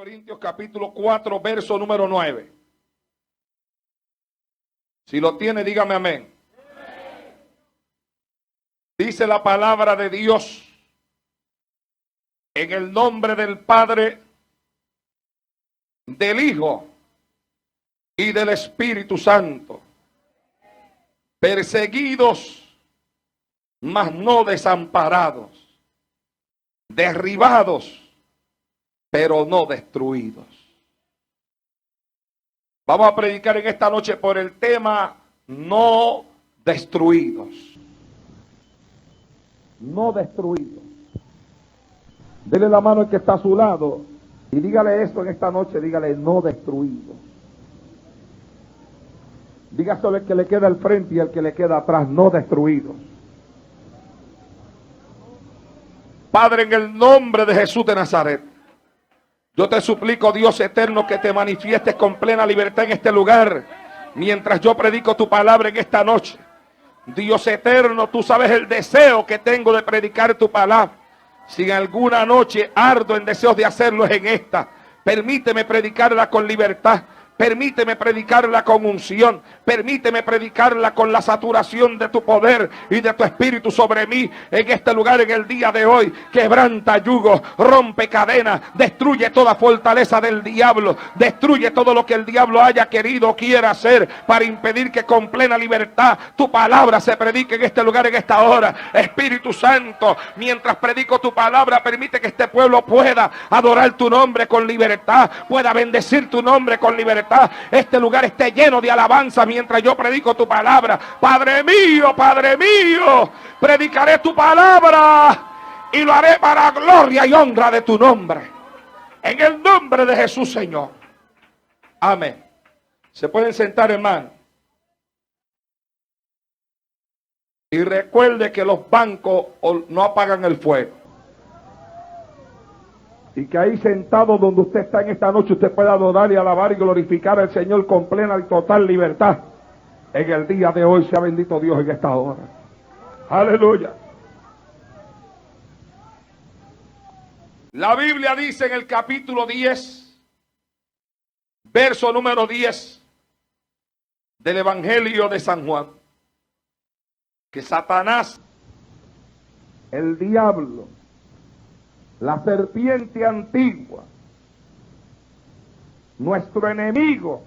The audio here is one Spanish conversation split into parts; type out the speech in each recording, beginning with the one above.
Corintios capítulo 4, verso número 9. Si lo tiene, dígame amén. Dice la palabra de Dios: en el nombre del Padre, del Hijo y del Espíritu Santo. Perseguidos, mas no desamparados. Derribados, pero no destruidos. Vamos a predicar en esta noche por el tema no destruidos. No destruidos. Dele la mano al que está a su lado y dígale esto en esta noche, dígale no destruidos. Dígaselo al que le queda al frente y al que le queda atrás, no destruidos. Padre, en el nombre de Jesús de Nazaret, yo te suplico, Dios eterno, que te manifiestes con plena libertad en este lugar, mientras yo predico tu palabra en esta noche. Dios eterno, tú sabes el deseo que tengo de predicar tu palabra. Si en alguna noche ardo en deseos de hacerlo, es en esta. Permíteme predicarla con libertad. Permíteme predicarla con unción. Permíteme predicarla con la saturación de tu poder y de tu espíritu sobre mí en este lugar en el día de hoy. Quebranta yugo, rompe cadenas, destruye toda fortaleza del diablo, destruye todo lo que el diablo haya querido o quiera hacer para impedir que con plena libertad tu palabra se predique en este lugar en esta hora. Espíritu Santo, mientras predico tu palabra, permite que este pueblo pueda adorar tu nombre con libertad, pueda bendecir tu nombre con libertad. Este lugar esté lleno de alabanza mientras yo predico tu palabra. Padre mío, predicaré tu palabra y lo haré para gloria y honra de tu nombre. En el nombre de Jesús, Señor. Amén. Se pueden sentar, hermano. Y recuerde que los bancos no apagan el fuego. Y que ahí sentado donde usted está en esta noche, usted pueda adorar y alabar y glorificar al Señor con plena y total libertad. En el día de hoy sea bendito Dios en esta hora. Aleluya. La Biblia dice en el capítulo 10, verso número 10 del Evangelio de San Juan, que Satanás, el diablo, la serpiente antigua, nuestro enemigo,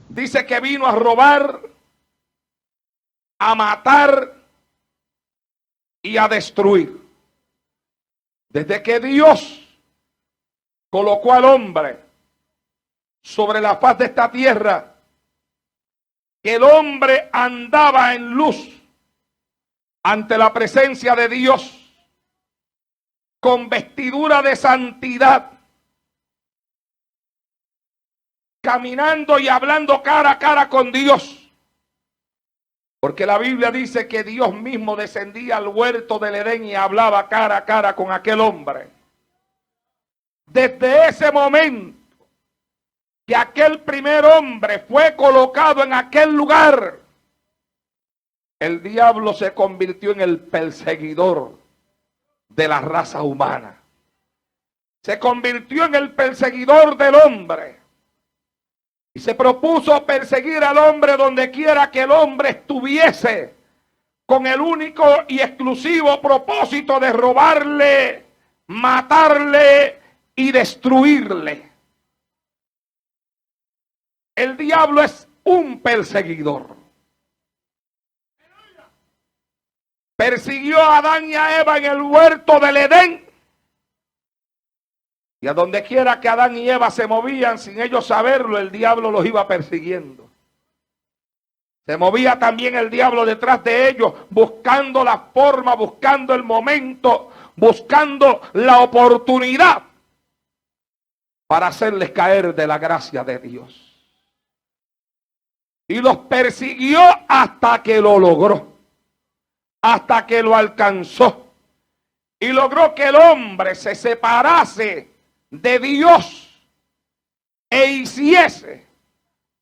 dice que vino a robar, a matar y a destruir. Desde que Dios colocó al hombre sobre la faz de esta tierra, que el hombre andaba en luz ante la presencia de Dios, con vestidura de santidad, caminando y hablando cara a cara con Dios. Porque la Biblia dice que Dios mismo descendía al huerto del Edén y hablaba cara a cara con aquel hombre. Desde ese momento que aquel primer hombre fue colocado en aquel lugar, el diablo se convirtió en el perseguidor de la raza humana. Se convirtió en el perseguidor del hombre. Y se propuso perseguir al hombre donde quiera que el hombre estuviese, con el único y exclusivo propósito de robarle, matarle y destruirle. El diablo es un perseguidor. Persiguió a Adán y a Eva en el huerto del Edén. Y a donde quiera que Adán y Eva se movían sin ellos saberlo, el diablo los iba persiguiendo. Se movía también el diablo detrás de ellos, buscando la forma, buscando el momento, buscando la oportunidad para hacerles caer de la gracia de Dios. Y los persiguió hasta que lo logró. Hasta que lo alcanzó y logró que el hombre se separase de Dios e hiciese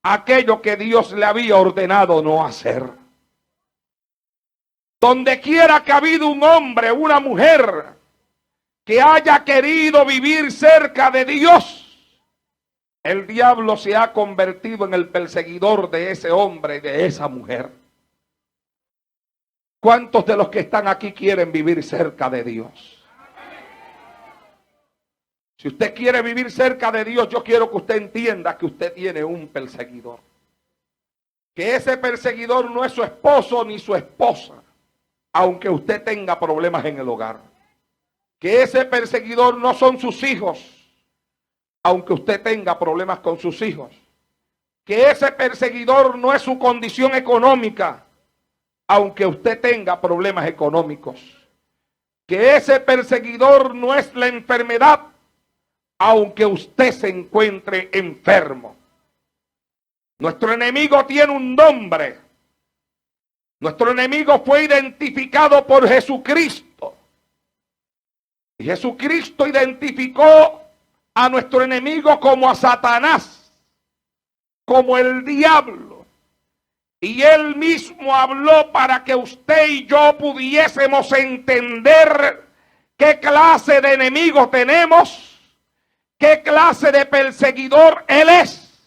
aquello que Dios le había ordenado no hacer. Donde quiera que ha habido un hombre, una mujer que haya querido vivir cerca de Dios, el diablo se ha convertido en el perseguidor de ese hombre y de esa mujer. ¿Cuántos de los que están aquí quieren vivir cerca de Dios? Si usted quiere vivir cerca de Dios, yo quiero que usted entienda que usted tiene un perseguidor. Que ese perseguidor no es su esposo ni su esposa, aunque usted tenga problemas en el hogar. Que ese perseguidor no son sus hijos, aunque usted tenga problemas con sus hijos. Que ese perseguidor no es su condición económica, aunque usted tenga problemas económicos. Que ese perseguidor no es la enfermedad, aunque usted se encuentre enfermo. Nuestro enemigo tiene un nombre. Nuestro enemigo fue identificado por Jesucristo. Y Jesucristo identificó a nuestro enemigo como a Satanás, como el diablo. Y él mismo habló para que usted y yo pudiésemos entender qué clase de enemigo tenemos, qué clase de perseguidor él es,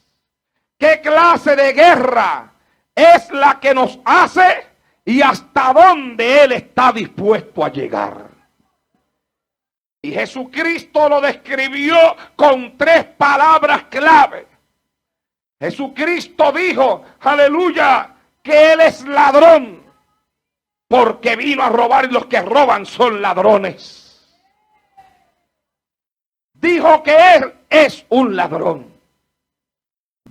qué clase de guerra es la que nos hace y hasta dónde él está dispuesto a llegar. Y Jesucristo lo describió con 3 palabras clave. Jesucristo dijo, aleluya, que él es ladrón, porque vino a robar y los que roban son ladrones. Dijo que él es un ladrón.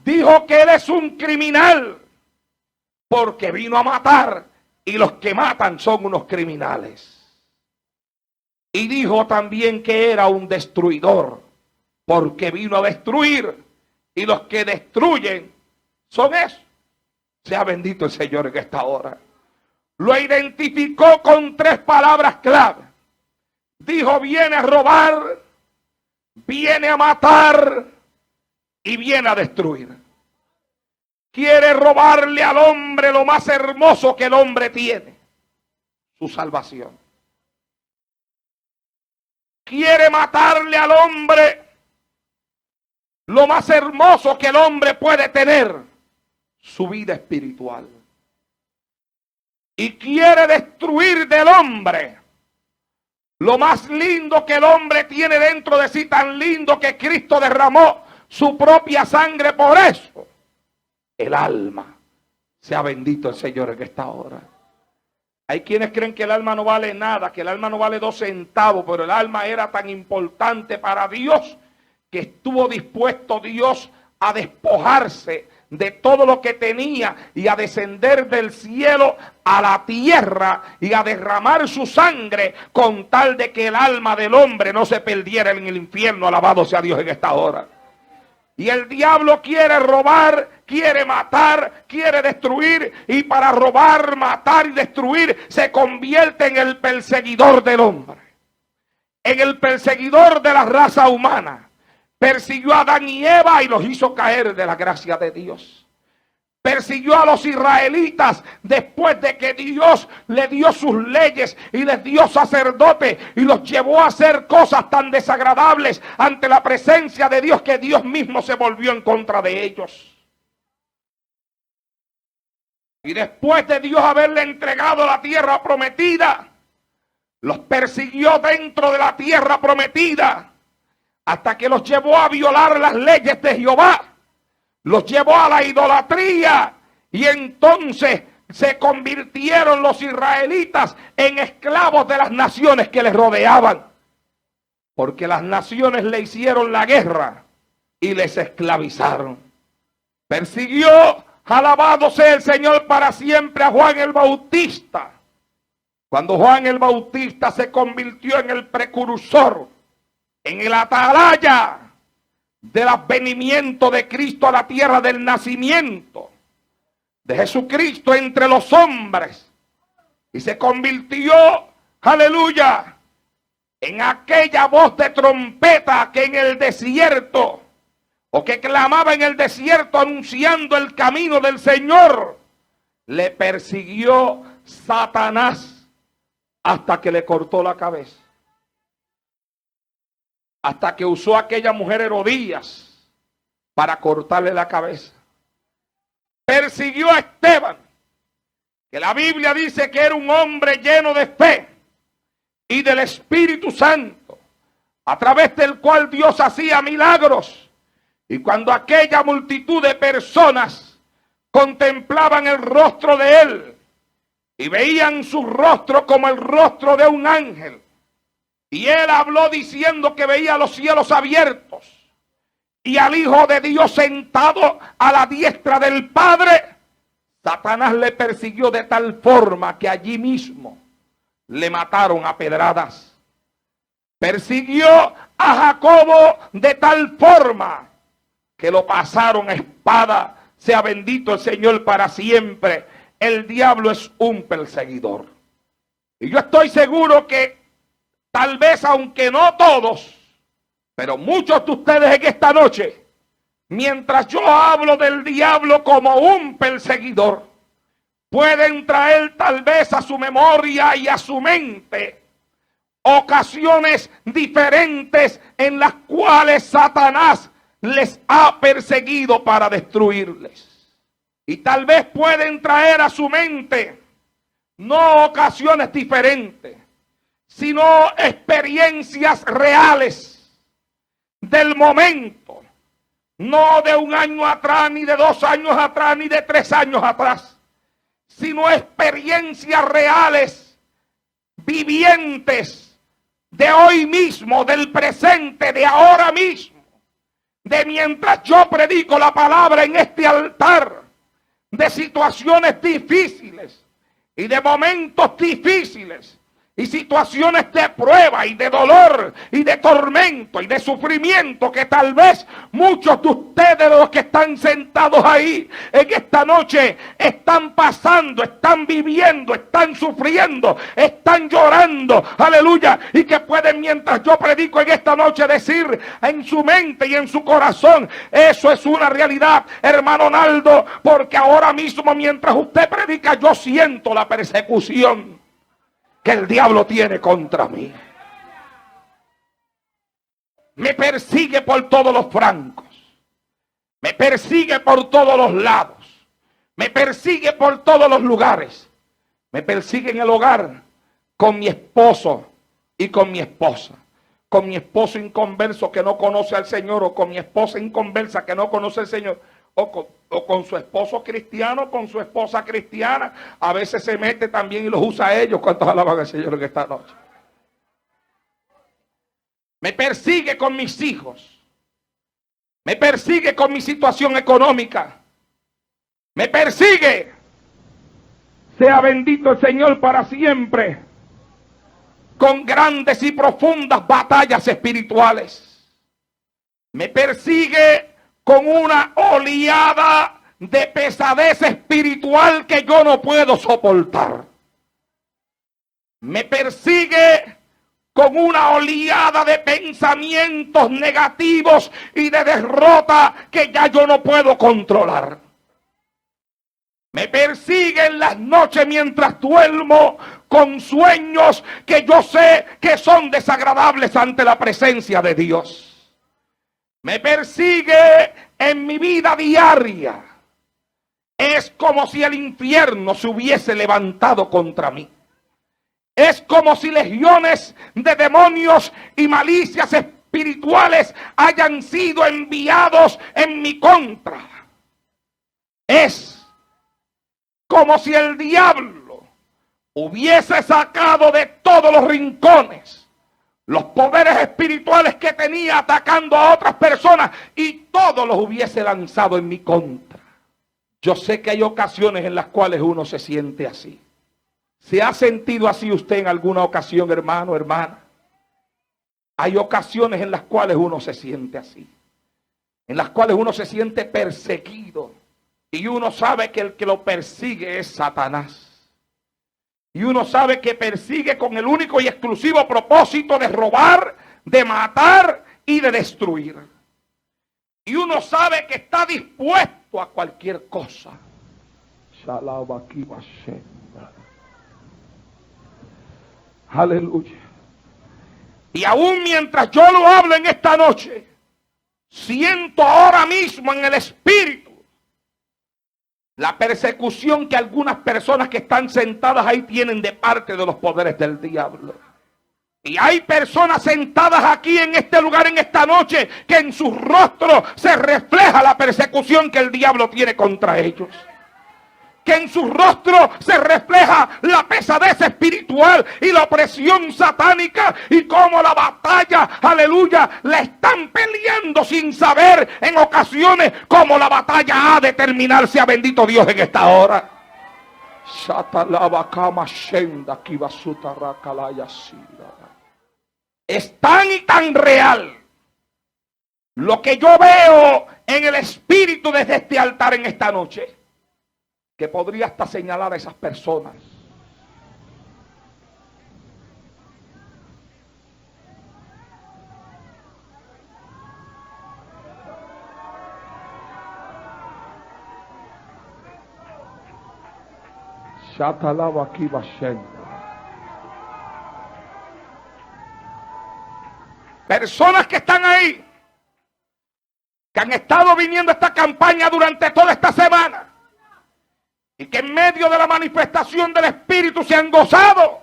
Dijo que él es un criminal, porque vino a matar y los que matan son unos criminales. Y dijo también que era un destruidor, porque vino a destruir y los que destruyen son esos. Sea bendito el Señor en esta hora. Lo identificó con 3 palabras clave. Dijo, viene a robar, viene a matar y viene a destruir. Quiere robarle al hombre lo más hermoso que el hombre tiene, su salvación. Quiere matarle al hombre lo más hermoso que el hombre puede tener, su vida espiritual. Y quiere destruir del hombre lo más lindo que el hombre tiene dentro de sí, tan lindo que Cristo derramó su propia sangre por eso. El alma. Sea bendito el Señor en esta hora. Hay quienes creen que el alma no vale nada, que el alma no vale 2 centavos, pero el alma era tan importante para Dios que estuvo dispuesto Dios a despojarse de todo lo que tenía y a descender del cielo a la tierra y a derramar su sangre con tal de que el alma del hombre no se perdiera en el infierno. Alabado sea Dios en esta hora. Y el diablo quiere robar, quiere matar, quiere destruir. Y para robar, matar y destruir se convierte en el perseguidor del hombre. En el perseguidor de la raza humana. Persiguió a Adán y Eva y los hizo caer de la gracia de Dios. Persiguió a los israelitas después de que Dios le dio sus leyes y les dio sacerdote y los llevó a hacer cosas tan desagradables ante la presencia de Dios que Dios mismo se volvió en contra de ellos. Y después de Dios haberle entregado la tierra prometida, los persiguió dentro de la tierra prometida hasta que los llevó a violar las leyes de Jehová. Los llevó a la idolatría y entonces se convirtieron los israelitas en esclavos de las naciones que les rodeaban. Porque las naciones le hicieron la guerra y les esclavizaron. Persiguió, alabado sea el Señor para siempre, a Juan el Bautista. Cuando Juan el Bautista se convirtió en el precursor, en el atalaya del advenimiento de Cristo a la tierra, del nacimiento de Jesucristo entre los hombres, y se convirtió, aleluya, en aquella voz de trompeta que en el desierto, o que clamaba en el desierto anunciando el camino del Señor, le persiguió Satanás hasta que le cortó la cabeza. hasta que usó a aquella mujer Herodías para cortarle la cabeza. Persiguió a Esteban, que la Biblia dice que era un hombre lleno de fe y del Espíritu Santo, a través del cual Dios hacía milagros. Y cuando aquella multitud de personas contemplaban el rostro de él y veían su rostro como el rostro de un ángel, y él habló diciendo que veía los cielos abiertos y al Hijo de Dios sentado a la diestra del Padre, Satanás le persiguió de tal forma que allí mismo le mataron a pedradas. Persiguió a Jacobo de tal forma que lo pasaron a espada. Sea bendito el Señor para siempre. El diablo es un perseguidor. Y yo estoy seguro que tal vez, aunque no todos, pero muchos de ustedes en esta noche, mientras yo hablo del diablo como un perseguidor, pueden traer tal vez a su memoria y a su mente ocasiones diferentes en las cuales Satanás les ha perseguido para destruirles. Y tal vez pueden traer a su mente no ocasiones diferentes, sino experiencias reales del momento, no de un año atrás, ni de 2 años atrás, ni de 3 años atrás, sino experiencias reales, vivientes, de hoy mismo, del presente, de ahora mismo, de mientras yo predico la palabra en este altar, de situaciones difíciles y de momentos difíciles y situaciones de prueba y de dolor y de tormento y de sufrimiento que tal vez muchos de ustedes, los que están sentados ahí en esta noche, están pasando, están viviendo, están sufriendo, están llorando, aleluya, y que pueden, mientras yo predico en esta noche, decir en su mente y en su corazón: eso es una realidad, hermano Naldo, porque ahora mismo mientras usted predica yo siento la persecución que el diablo tiene contra mí. Me persigue por todos los flancos, me persigue por todos los lados, me persigue por todos los lugares, me persigue en el hogar con mi esposo y con mi esposa, con mi esposo inconverso que no conoce al Señor, o con mi esposa inconversa que no conoce al Señor, o con su esposo cristiano, con su esposa cristiana. A veces se mete también y los usa a ellos. ¿Cuántos alaban al Señor en esta noche? Me persigue con mis hijos, me persigue con mi situación económica, me persigue, sea bendito el Señor para siempre, con grandes y profundas batallas espirituales. Me persigue con una oleada de pesadez espiritual que yo no puedo soportar. Me persigue con una oleada de pensamientos negativos y de derrota que ya yo no puedo controlar. Me persigue en las noches mientras duermo con sueños que yo sé que son desagradables ante la presencia de Dios. Me persigue en mi vida diaria. Es como si el infierno se hubiese levantado contra mí. Es como si legiones de demonios y malicias espirituales hayan sido enviados en mi contra. Es como si el diablo hubiese sacado de todos los rincones los poderes espirituales que tenía atacando a otras personas y todos los hubiese lanzado en mi contra. Yo sé que hay ocasiones en las cuales uno se siente así. ¿Se ha sentido así usted en alguna ocasión, hermano, hermana? Hay ocasiones en las cuales uno se siente así, en las cuales uno se siente perseguido y uno sabe que el que lo persigue es Satanás. Y uno sabe que persigue con el único y exclusivo propósito de robar, de matar y de destruir. Y uno sabe que está dispuesto a cualquier cosa. Aleluya. Y aún mientras yo lo hablo en esta noche, siento ahora mismo en el espíritu la persecución que algunas personas que están sentadas ahí tienen de parte de los poderes del diablo. Y hay personas sentadas aquí en este lugar en esta noche que en sus rostros se refleja la persecución que el diablo tiene contra ellos. Que en su rostro se refleja la pesadez espiritual y la opresión satánica y cómo la batalla, aleluya, la están peleando sin saber en ocasiones cómo la batalla ha de terminarse. A bendito Dios en esta hora. Es tan y tan real lo que yo veo en el espíritu desde este altar en esta noche, que podría hasta señalar a esas personas. Personas que están ahí, que han estado viniendo a esta campaña durante toda esta semana, y que en medio de la manifestación del Espíritu se han gozado,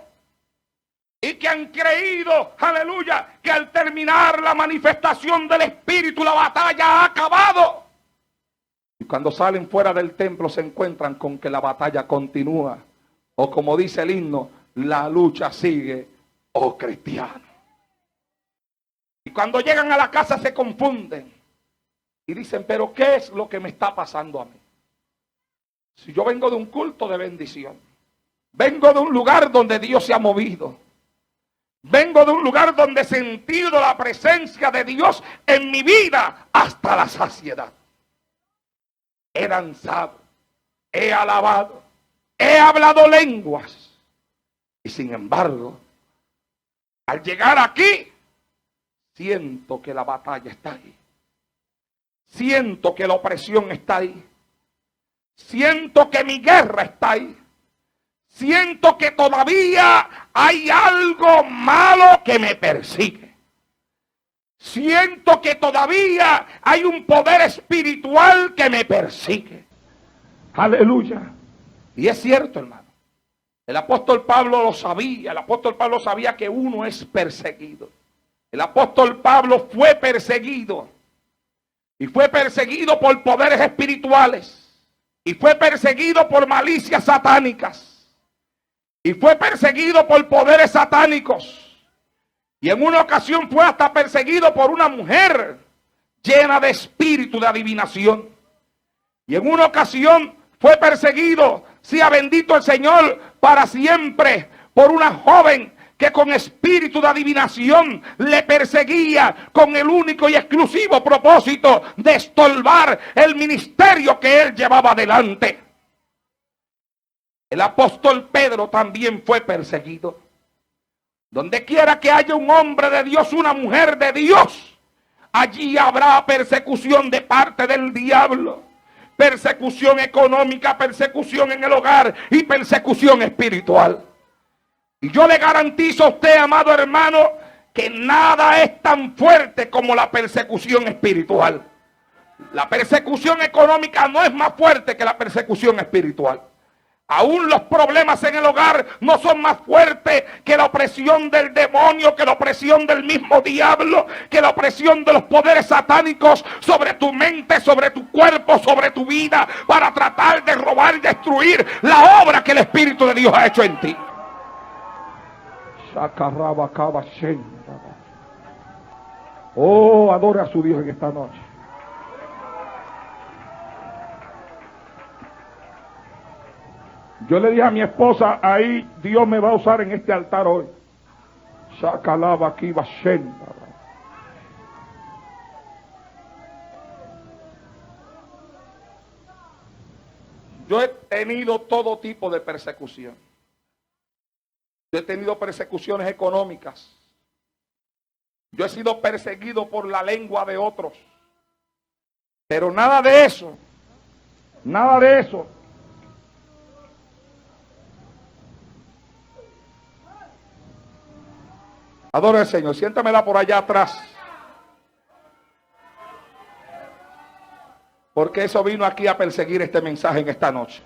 y que han creído, aleluya, que al terminar la manifestación del Espíritu la batalla ha acabado. Y cuando salen fuera del templo se encuentran con que la batalla continúa, o como dice el himno, la lucha sigue, oh cristiano. Y cuando llegan a la casa se confunden y dicen, pero ¿qué es lo que me está pasando a mí? Si yo vengo de un culto de bendición, vengo de un lugar donde Dios se ha movido, vengo de un lugar donde he sentido la presencia de Dios en mi vida hasta la saciedad. He danzado, he alabado, he hablado lenguas. Y sin embargo, al llegar aquí, siento que la batalla está ahí. Siento que la opresión está ahí. Siento que mi guerra está ahí. Siento que todavía hay algo malo que me persigue. Siento que todavía hay un poder espiritual que me persigue. Aleluya. Y es cierto, hermano. El apóstol Pablo lo sabía. El apóstol Pablo sabía que uno es perseguido. El apóstol Pablo fue perseguido. Y fue perseguido por poderes espirituales. Y fue perseguido por malicias satánicas. Y fue perseguido por poderes satánicos. Y en una ocasión fue hasta perseguido por una mujer llena de espíritu de adivinación. Y en una ocasión fue perseguido, sea bendito el Señor, para siempre, por una joven que con espíritu de adivinación le perseguía con el único y exclusivo propósito de estorbar el ministerio que él llevaba adelante. El apóstol Pedro también fue perseguido. Donde quiera que haya un hombre de Dios, una mujer de Dios, allí habrá persecución de parte del diablo. Persecución económica, persecución en el hogar y persecución espiritual. Y yo le garantizo a usted, amado hermano, que nada es tan fuerte como la persecución espiritual. La persecución económica no es más fuerte que la persecución espiritual. Aún los problemas en el hogar no son más fuertes que la opresión del demonio, que la opresión del mismo diablo, que la opresión de los poderes satánicos sobre tu mente, sobre tu cuerpo, sobre tu vida, para tratar de robar y destruir la obra que el Espíritu de Dios ha hecho en ti. Oh, adora a su Dios en esta noche. Yo le dije a mi esposa, ahí Dios me va a usar en este altar hoy. Yo he tenido todo tipo de persecución. Yo he tenido persecuciones económicas. Yo he sido perseguido por la lengua de otros. Pero nada de eso. Nada de eso. Adora al Señor. Siéntamela por allá atrás. Porque eso vino aquí a perseguir este mensaje en esta noche.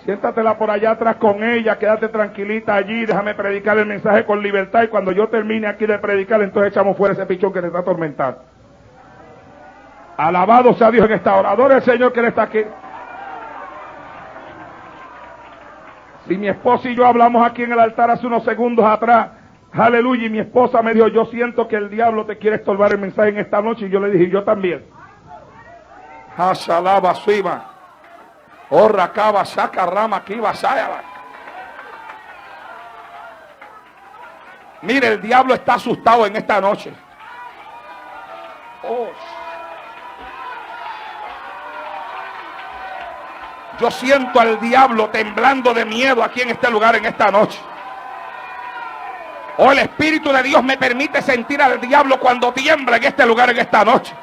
Siéntatela por allá atrás con ella, quédate tranquilita allí, déjame predicar el mensaje con libertad y cuando yo termine aquí de predicar, entonces echamos fuera ese pichón que te está atormentando. Alabado sea Dios en esta hora. Adore al Señor que Él está aquí. Si mi esposa y yo hablamos aquí en el altar hace unos segundos atrás, aleluya, y mi esposa me dijo, yo siento que el diablo te quiere estorbar el mensaje en esta noche, y yo le dije, yo también. Hashalaba suima. Orrakaba saca rama kiba sayaba. Mire, el diablo está asustado en esta noche. Oh. Yo siento al diablo temblando de miedo aquí en este lugar en esta noche. Oh, el Espíritu de Dios me permite sentir al diablo cuando tiembla en este lugar en esta noche.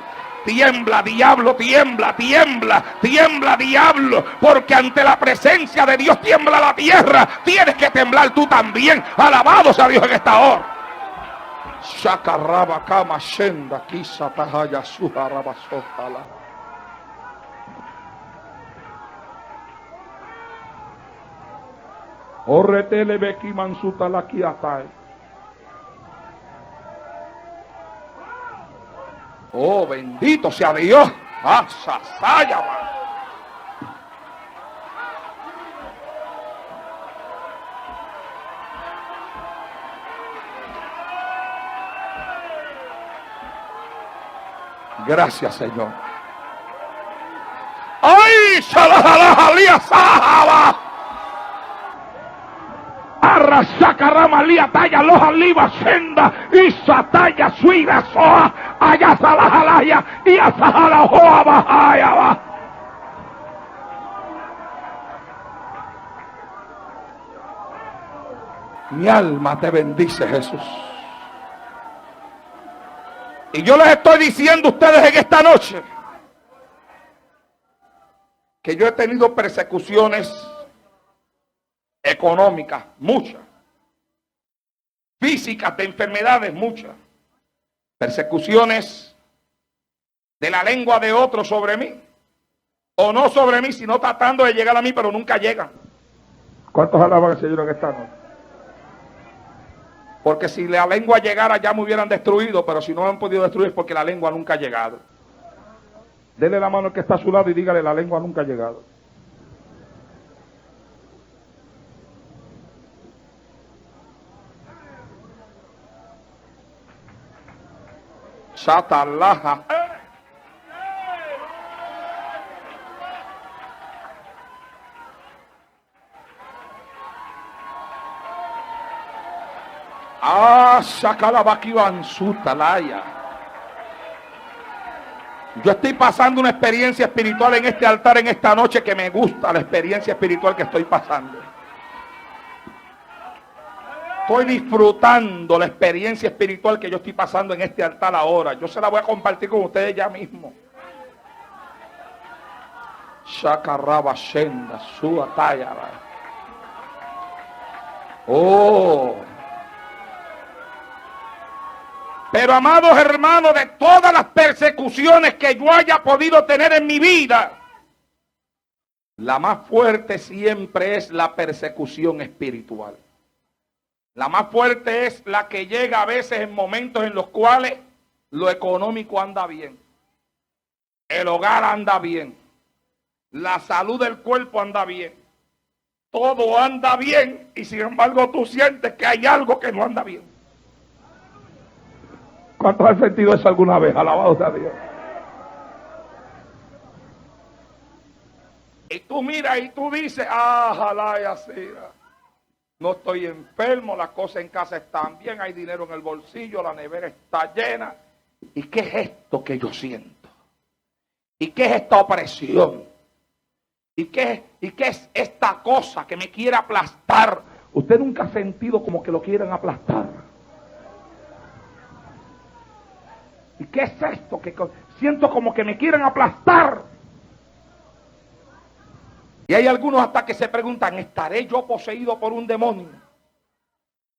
Tiembla, diablo, tiembla, tiembla, tiembla, diablo, porque ante la presencia de Dios tiembla la tierra. Tienes que temblar tú también. Alabado sea Dios en esta hora. Shakaraba kama shenda kisa tahaya suharaba sotala. Orretele beki mansuta la kiatai. Oh, bendito sea Dios. Gracias, Señor. ¡Ay! ¡Shalajalía sahaba! Arrasacarama lía talla loja liba senda y sataya suira soa allá salajalaya y asajala joa bajaya va. Mi alma te bendice, Jesús. Y yo les estoy diciendo a ustedes en esta noche que yo he tenido persecuciones económicas, muchas, físicas, de enfermedades, muchas, persecuciones de la lengua de otro sobre mí, o no sobre mí, sino tratando de llegar a mí, pero nunca llegan. ¿Cuántos alaban al Señor en esta noche? Porque si la lengua llegara ya me hubieran destruido, pero si no han podido destruir es porque la lengua nunca ha llegado. Dele la mano al que está a su lado y dígale, la lengua nunca ha llegado. Satalaja. Shakalabakibansutalaya. Yo estoy pasando una experiencia espiritual en este altar en esta noche que me gusta la experiencia espiritual que estoy pasando. Estoy disfrutando la experiencia espiritual que yo estoy pasando en este altar ahora. Yo se la voy a compartir con ustedes ya mismo. Shakaraba Shenda Suataya. Oh. Pero amados hermanos, de todas las persecuciones que yo haya podido tener en mi vida, la más fuerte siempre es la persecución espiritual. La más fuerte es la que llega a veces en momentos en los cuales lo económico anda bien, el hogar anda bien, la salud del cuerpo anda bien, todo anda bien y sin embargo tú sientes que hay algo que no anda bien. ¿Cuántos han sentido eso alguna vez? Alabado sea Dios. Y tú miras y tú dices, jalaya sira. No estoy enfermo, las cosas en casa están bien, hay dinero en el bolsillo, la nevera está llena. ¿Y qué es esto que yo siento? ¿Y qué es esta opresión? ¿Y qué es esta cosa que me quiere aplastar? Usted nunca ha sentido como que lo quieren aplastar. ¿Y qué es esto? Que siento como que me quieren aplastar. Y hay algunos hasta que se preguntan, ¿estaré yo poseído por un demonio?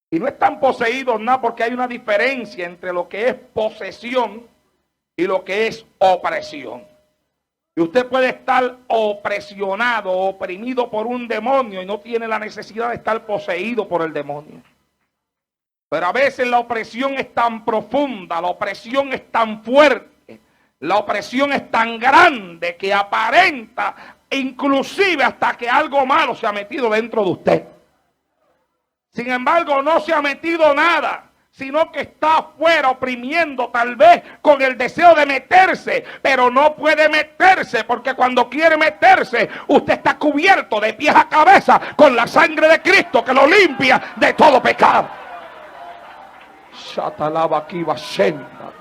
Y no están poseídos nada, porque hay una diferencia entre lo que es posesión y lo que es opresión. Y usted puede estar opresionado, oprimido por un demonio y no tiene la necesidad de estar poseído por el demonio. Pero a veces la opresión es tan profunda, la opresión es tan fuerte, la opresión es tan grande que aparenta inclusive hasta que algo malo se ha metido dentro de usted. Sin embargo, no se ha metido nada, sino que está afuera oprimiendo, tal vez con el deseo de meterse, pero no puede meterse, porque cuando quiere meterse, usted está cubierto de pies a cabeza con la sangre de Cristo que lo limpia de todo pecado. Shatalaba kiva shenda.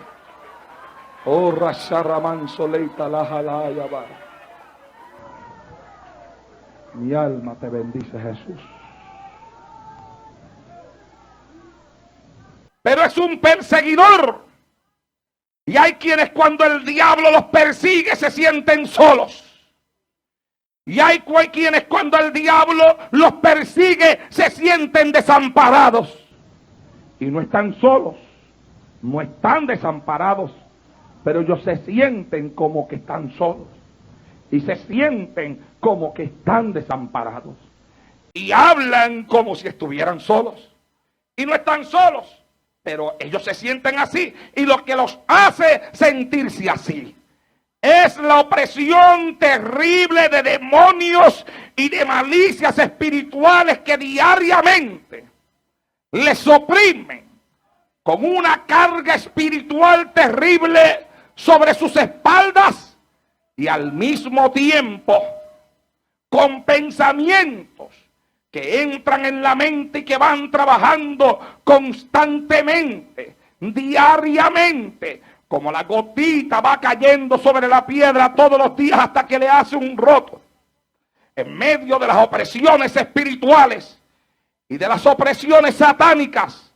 Oh Rasharaman soleita la jalaya va. Mi alma te bendice, Jesús. Pero es un perseguidor. Y hay quienes cuando el diablo los persigue se sienten solos. Y hay quienes cuando el diablo los persigue se sienten desamparados. Y no están solos, no están desamparados, pero ellos se sienten como que están solos. Y se sienten como que están desamparados. Y hablan como si estuvieran solos. Y no están solos, pero ellos se sienten así. Y lo que los hace sentirse así es la opresión terrible de demonios y de malicias espirituales que diariamente les oprimen con una carga espiritual terrible sobre sus espaldas y al mismo tiempo con pensamientos que entran en la mente y que van trabajando constantemente, diariamente, como la gotita va cayendo sobre la piedra todos los días hasta que le hace un roto. En medio de las opresiones espirituales y de las opresiones satánicas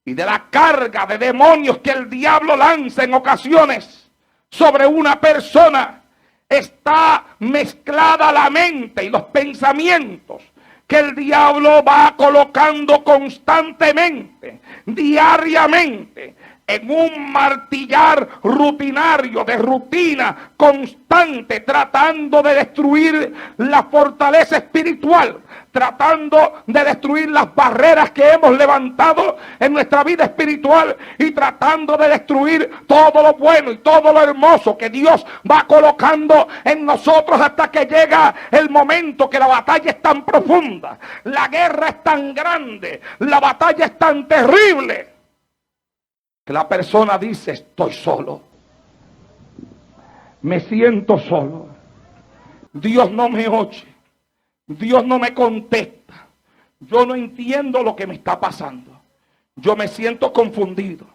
y de la carga de demonios que el diablo lanza en ocasiones sobre una persona, está mezclada la mente y los pensamientos que el diablo va colocando constantemente, diariamente, en un martillar rutinario, de rutina constante, tratando de destruir la fortaleza espiritual, tratando de destruir las barreras que hemos levantado en nuestra vida espiritual y tratando de destruir todo lo bueno y todo lo hermoso que Dios va colocando en nosotros hasta que llega el momento que la batalla es tan profunda, la guerra es tan grande, la batalla es tan terrible, que la persona dice: estoy solo, me siento solo, Dios no me oye, Dios no me contesta, yo no entiendo lo que me está pasando, yo me siento confundido,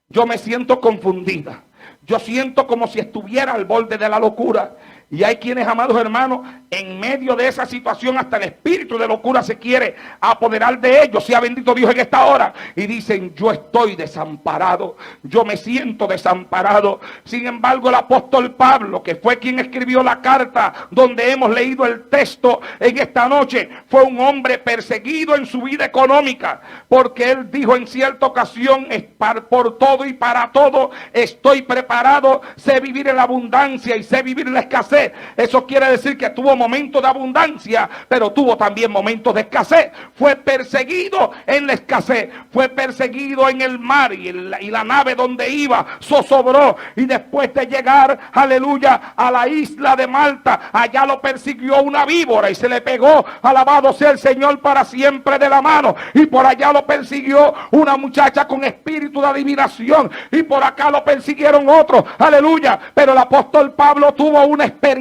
yo me siento confundida, yo siento como si estuviera al borde de la locura. Y hay quienes, amados hermanos, en medio de esa situación hasta el espíritu de locura se quiere apoderar de ellos. Sea bendito Dios en esta hora. Y dicen: yo estoy desamparado, yo me siento desamparado. Sin embargo, el apóstol Pablo, que fue quien escribió la carta donde hemos leído el texto en esta noche, fue un hombre perseguido en su vida económica, porque él dijo en cierta ocasión: por todo y para todo estoy preparado, sé vivir en la abundancia y sé vivir en la escasez. Eso quiere decir que tuvo momentos de abundancia, pero tuvo también momentos de escasez. Fue perseguido en la escasez, fue perseguido en el mar y la nave donde iba zozobró. Y después de llegar, aleluya, a la isla de Malta, allá lo persiguió una víbora y se le pegó, alabado sea el Señor, para siempre de la mano. Y por allá lo persiguió una muchacha con espíritu de adivinación, y por acá lo persiguieron otros, aleluya. Pero el apóstol Pablo tuvo una experiencia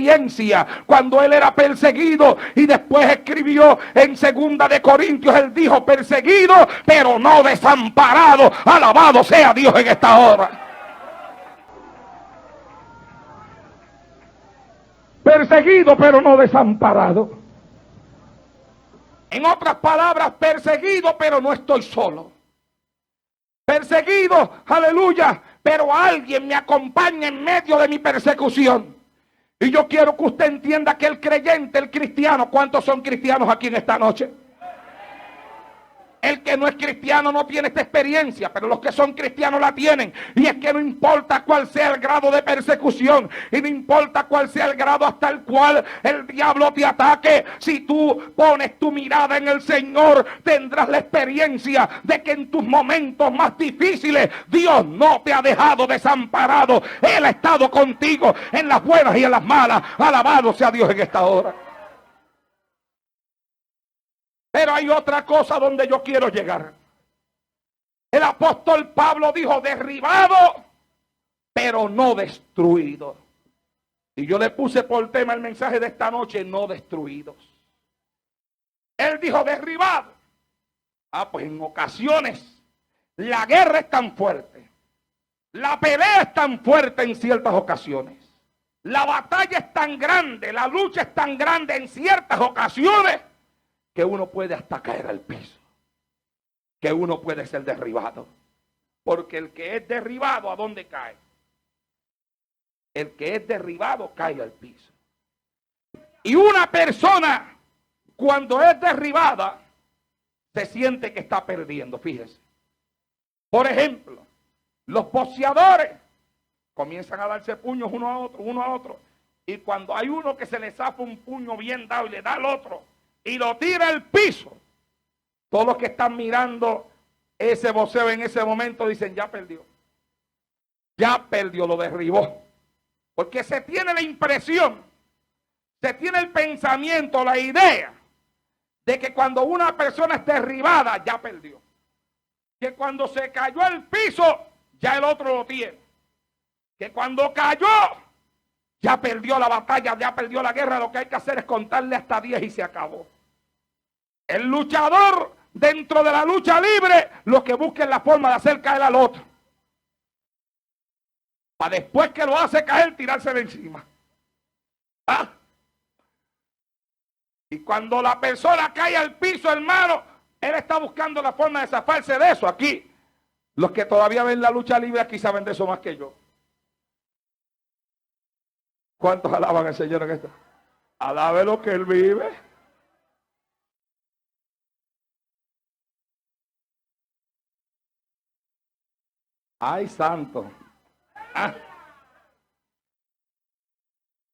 cuando él era perseguido, y después escribió en 2 de Corintios, él dijo: perseguido pero no desamparado. Alabado sea Dios en esta hora. Perseguido pero no desamparado. En otras palabras, perseguido pero no estoy solo. Perseguido, aleluya, pero alguien me acompaña en medio de mi persecución. Y yo quiero que usted entienda que el creyente, el cristiano, ¿cuántos son cristianos aquí en esta noche? El que no es cristiano no tiene esta experiencia, pero los que son cristianos la tienen. Y es que no importa cuál sea el grado de persecución, y no importa cuál sea el grado hasta el cual el diablo te ataque, si tú pones tu mirada en el Señor, tendrás la experiencia de que en tus momentos más difíciles Dios no te ha dejado desamparado. Él ha estado contigo en las buenas y en las malas. Alabado sea Dios en esta hora. Pero hay otra cosa donde yo quiero llegar. El apóstol Pablo dijo: derribado, pero no destruido. Y yo le puse por tema el mensaje de esta noche: no destruidos. Él dijo derribado. Pues en ocasiones la guerra es tan fuerte, la pelea es tan fuerte en ciertas ocasiones, la batalla es tan grande, la lucha es tan grande en ciertas ocasiones, que uno puede hasta caer al piso, que uno puede ser derribado. Porque el que es derribado, ¿a dónde cae? El que es derribado cae al piso. Y una persona, cuando es derribada, se siente que está perdiendo. Fíjese. Por ejemplo, los boxeadores comienzan a darse puños uno a otro. Y cuando hay uno que se le zafa un puño bien dado y le da al otro, y lo tira al piso, todos los que están mirando ese boxeo en ese momento dicen: ya perdió, lo derribó. Porque se tiene la impresión, se tiene el pensamiento, la idea de que cuando una persona es derribada, ya perdió. Que cuando se cayó al piso, ya el otro lo tiene. Que cuando cayó, ya perdió la batalla, ya perdió la guerra. Lo que hay que hacer es contarle hasta 10 y se acabó. El luchador, dentro de la lucha libre, lo que busca es la forma de hacer caer al otro, para después que lo hace caer, tirárselo encima. Y cuando la persona cae al piso, hermano, él está buscando la forma de zafarse de eso. Aquí, los que todavía ven la lucha libre aquí saben de eso más que yo. ¿Cuántos alaban al Señor en esto? Alabe lo que Él vive. ¡Ay, santo!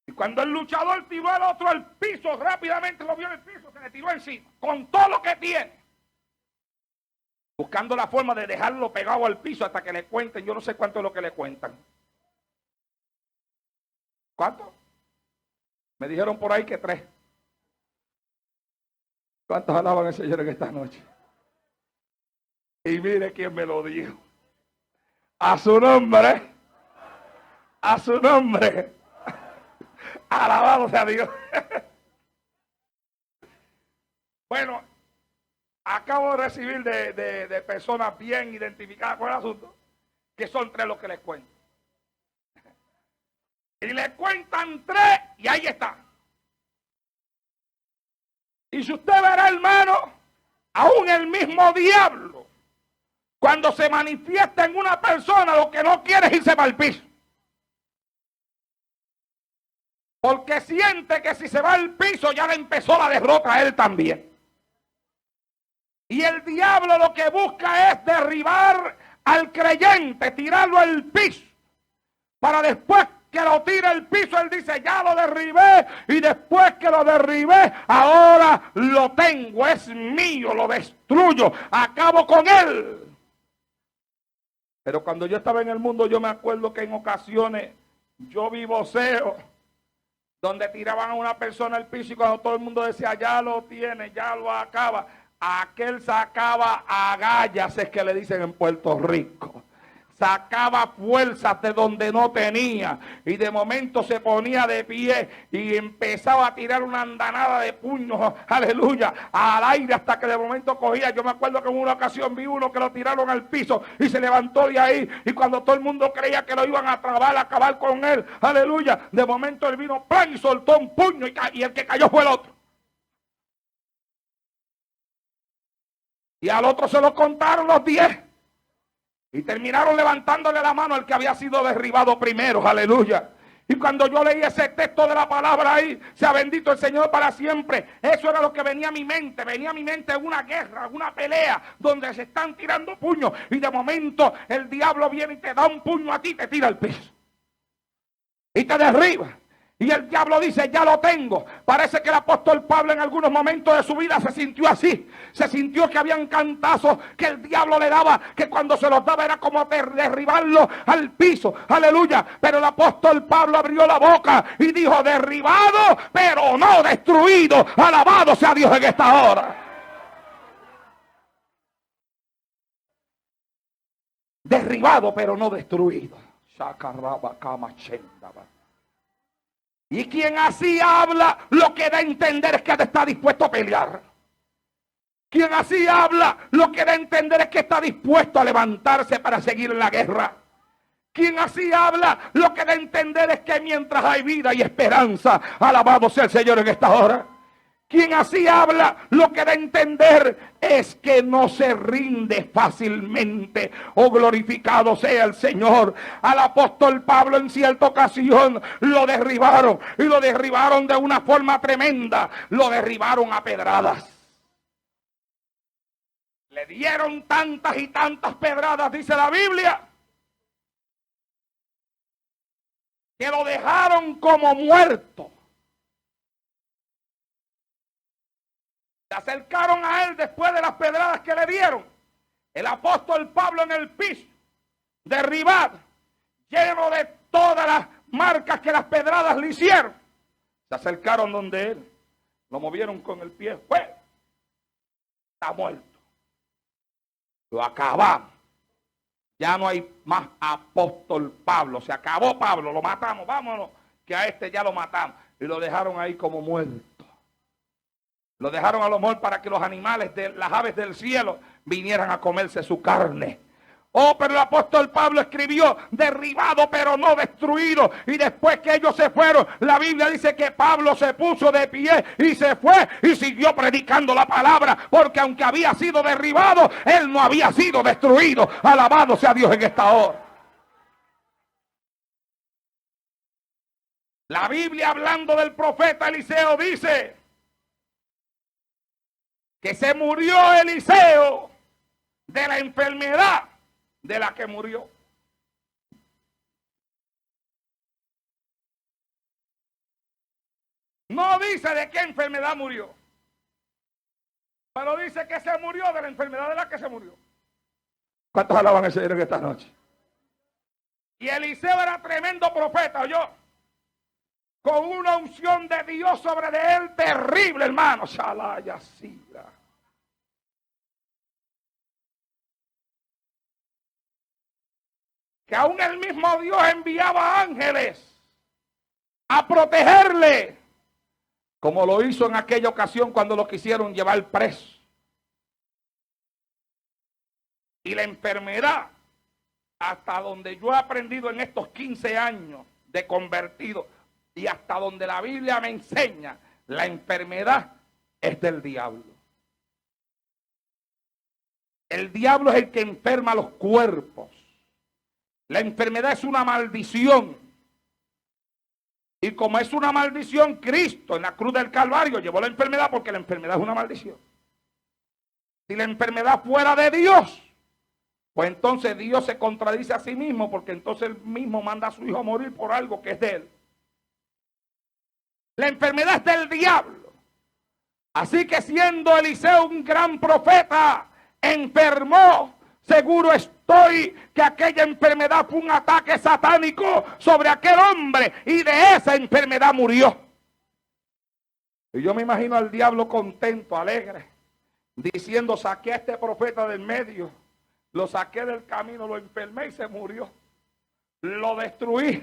Y cuando el luchador tiró al otro al piso, rápidamente lo vio en el piso, se le tiró encima, con todo lo que tiene, buscando la forma de dejarlo pegado al piso hasta que le cuenten. Yo no sé cuánto es lo que le cuentan. ¿Cuánto? Me dijeron por ahí que 3. ¿Cuántos alaban al Señor en esta noche? Y mire quién me lo dijo. A su nombre. A su nombre. Alabado sea Dios. Bueno, acabo de recibir de personas bien identificadas con el asunto, que son 3 los que les cuento. Y le cuentan 3 y ahí está. Y si usted verá, hermano, aún el mismo diablo, cuando se manifiesta en una persona, lo que no quiere es irse para el piso. Porque siente que si se va al piso ya le empezó la derrota a él también. Y el diablo lo que busca es derribar al creyente, tirarlo al piso, para después que lo tire al piso, él dice: ya lo derribé, y después que lo derribé, ahora lo tengo, es mío, lo destruyo, acabo con él. Pero cuando yo estaba en el mundo, yo me acuerdo que en ocasiones yo vi voceos donde tiraban a una persona al piso, y cuando todo el mundo decía: ya lo tiene, ya lo acaba, aquel sacaba agallas, es que le dicen en Puerto Rico. Sacaba fuerzas de donde no tenía, y de momento se ponía de pie y empezaba a tirar una andanada de puños, aleluya, al aire, hasta que de momento cogía. Yo me acuerdo que en una ocasión vi uno que lo tiraron al piso y se levantó de ahí, y cuando todo el mundo creía que lo iban a trabar, a acabar con él, aleluya, de momento él vino, plan, y soltó un puño, y el que cayó fue el otro. Y al otro se lo contaron los 10. Y terminaron levantándole la mano al que había sido derribado primero, aleluya. Y cuando yo leí ese texto de la palabra ahí, sea bendito el Señor para siempre, eso era lo que venía a mi mente. Venía a mi mente una guerra, una pelea, donde se están tirando puños. Y de momento el diablo viene y te da un puño a ti y te tira al piso. Y te derriba. Y el diablo dice, ya lo tengo. Parece que el apóstol Pablo en algunos momentos de su vida se sintió así. Se sintió que habían cantazos que el diablo le daba, que cuando se los daba era como derribarlo al piso. Aleluya. Pero el apóstol Pablo abrió la boca y dijo, derribado, pero no destruido. Alabado sea Dios en esta hora. Derribado, pero no destruido. Y quien así habla, lo que da a entender es que está dispuesto a pelear. Quien así habla, lo que da a entender es que está dispuesto a levantarse para seguir en la guerra. Quien así habla, lo que da a entender es que mientras hay vida y esperanza, alabado sea el Señor en esta hora. Quien así habla, lo que da a entender es que no se rinde fácilmente. Oh, glorificado sea el Señor. Al apóstol Pablo en cierta ocasión lo derribaron. Y lo derribaron de una forma tremenda. Lo derribaron a pedradas. Le dieron tantas y tantas pedradas, dice la Biblia, que lo dejaron como muerto. Se acercaron a él después de las pedradas que le dieron. El apóstol Pablo en el piso, derribado, lleno de todas las marcas que las pedradas le hicieron. Se acercaron donde él, lo movieron con el pie. Pues, está muerto. Lo acabamos. Ya no hay más apóstol Pablo. Se acabó Pablo, lo matamos, vámonos, que a este ya lo matamos. Y lo dejaron ahí como muerto. Lo dejaron a lo mejor para que los animales, las aves del cielo, vinieran a comerse su carne. Oh, pero el apóstol Pablo escribió, derribado pero no destruido. Y después que ellos se fueron, la Biblia dice que Pablo se puso de pie y se fue y siguió predicando la palabra. Porque aunque había sido derribado, él no había sido destruido. Alabado sea Dios en esta hora. La Biblia, hablando del profeta Eliseo, dice que se murió Eliseo de la enfermedad de la que murió. No dice de qué enfermedad murió, pero dice que se murió de la enfermedad de la que se murió. ¿Cuántos alaban al Señor en esta noche? Y Eliseo era tremendo profeta, ¿oyó? Con una unción de Dios sobre de él terrible, hermano. Shalaya Sira. Que aún el mismo Dios enviaba ángeles a protegerle, como lo hizo en aquella ocasión cuando lo quisieron llevar preso. Y la enfermedad, hasta donde yo he aprendido en estos 15 años de convertido, y hasta donde la Biblia me enseña, la enfermedad es del diablo. El diablo es el que enferma los cuerpos. La enfermedad es una maldición. Y como es una maldición, Cristo en la cruz del Calvario llevó la enfermedad porque la enfermedad es una maldición. Si la enfermedad fuera de Dios, pues entonces Dios se contradice a sí mismo, porque entonces él mismo manda a su hijo a morir por algo que es de él. La enfermedad es del diablo. Así que siendo Eliseo un gran profeta, enfermó. Seguro estoy que aquella enfermedad fue un ataque satánico sobre aquel hombre y de esa enfermedad murió. Y yo me imagino al diablo contento, alegre, diciendo, saqué a este profeta del medio, lo saqué del camino, lo enfermé y se murió. Lo destruí,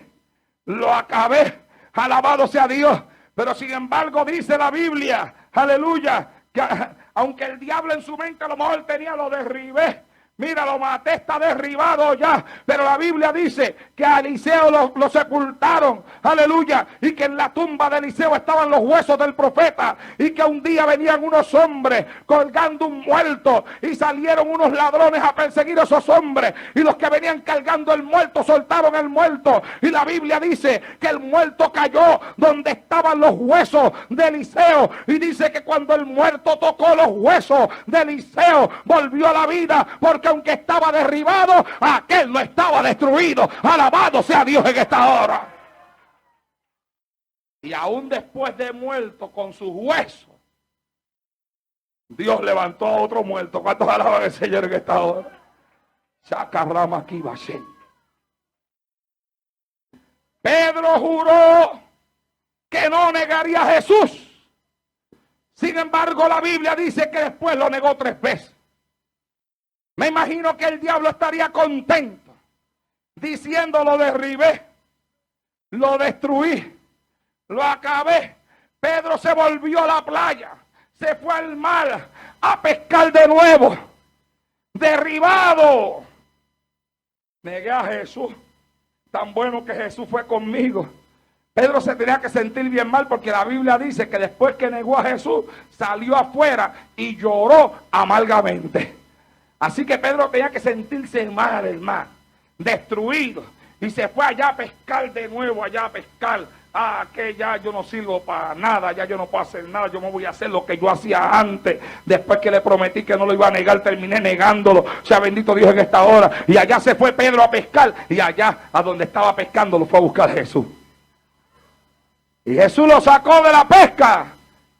lo acabé, alabado sea Dios. Pero sin embargo dice la Biblia, aleluya, que aunque el diablo en su mente a lo mejor tenía, lo derribé, Mira, lo maté, está derribado ya. Pero la Biblia dice que a Eliseo lo sepultaron. Aleluya. Y que en la tumba de Eliseo estaban los huesos del profeta. Y que un día venían unos hombres colgando un muerto. Y salieron unos ladrones a perseguir a esos hombres. Y los que venían cargando el muerto soltaron el muerto. Y la Biblia dice que el muerto cayó donde estaban los huesos de Eliseo. Y dice que cuando el muerto tocó los huesos de Eliseo, volvió a la vida. Porque aunque estaba derribado, aquel no estaba destruido. Alabado sea Dios en esta hora. Y aún después de muerto con sus huesos, Dios levantó a otro muerto. ¿Cuántos alaban al Señor en esta hora? Sacarrama aquí va a ser. Pedro juró que no negaría a Jesús. Sin embargo, la Biblia dice que después lo negó 3 veces. Me imagino que el diablo estaría contento, diciendo: lo derribé, lo destruí, lo acabé. Pedro se volvió a la playa, se fue al mar a pescar de nuevo. Derribado. Negué a Jesús. Tan bueno que Jesús fue conmigo. Pedro se tenía que sentir bien mal, porque la Biblia dice que después que negó a Jesús, salió afuera y lloró amargamente. Así que Pedro tenía que sentirse mal, hermano, destruido. Y se fue allá a pescar de nuevo, allá a pescar. Que ya yo no sirvo para nada, ya yo no puedo hacer nada, yo me voy a hacer lo que yo hacía antes. Después que le prometí que no lo iba a negar, terminé negándolo. O sea, bendito Dios en esta hora. Y allá se fue Pedro a pescar. Y allá, a donde estaba pescando, lo fue a buscar Jesús. Y Jesús lo sacó de la pesca.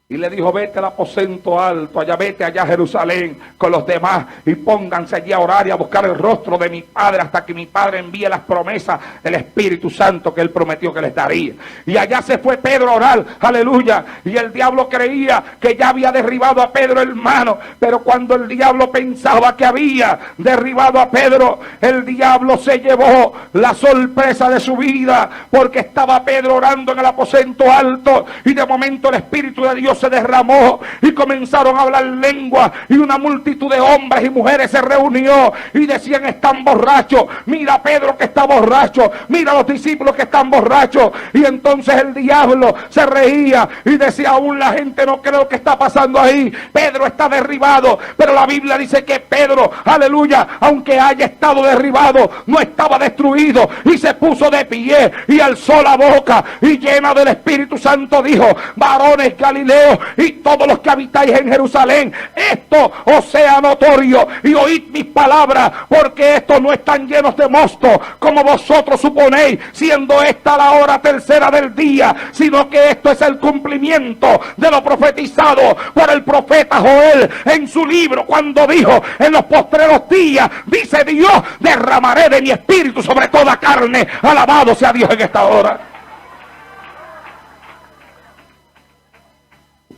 Y le dijo: vete al aposento alto, allá, vete allá a Jerusalén con los demás y pónganse allí a orar y a buscar el rostro de mi Padre hasta que mi Padre envíe las promesas del Espíritu Santo que Él prometió que les daría. Y allá se fue Pedro a orar, aleluya. Y el diablo creía que ya había derribado a Pedro, hermano. Pero cuando el diablo pensaba que había derribado a Pedro, el diablo se llevó la sorpresa de su vida, porque estaba Pedro orando en el aposento alto y de momento el Espíritu de Dios se derramó y comenzaron a hablar lengua, y una multitud de hombres y mujeres se reunió y decían: están borrachos, mira Pedro que está borracho, mira los discípulos que están borrachos. Y entonces el diablo se reía y decía: aún la gente no cree lo que está pasando ahí, Pedro está derribado. Pero la Biblia dice que Pedro, aleluya, aunque haya estado derribado, no estaba destruido, y se puso de pie y alzó la boca y llena del Espíritu Santo dijo: varones Galileos y todos los que habitáis en Jerusalén, esto os sea notorio y oíd mis palabras, porque estos no están llenos de mosto como vosotros suponéis, siendo esta la hora tercera del día, sino que esto es el cumplimiento de lo profetizado por el profeta Joel en su libro, cuando dijo: en los postreros días, dice Dios, derramaré de mi espíritu sobre toda carne. Alabado sea Dios en esta hora.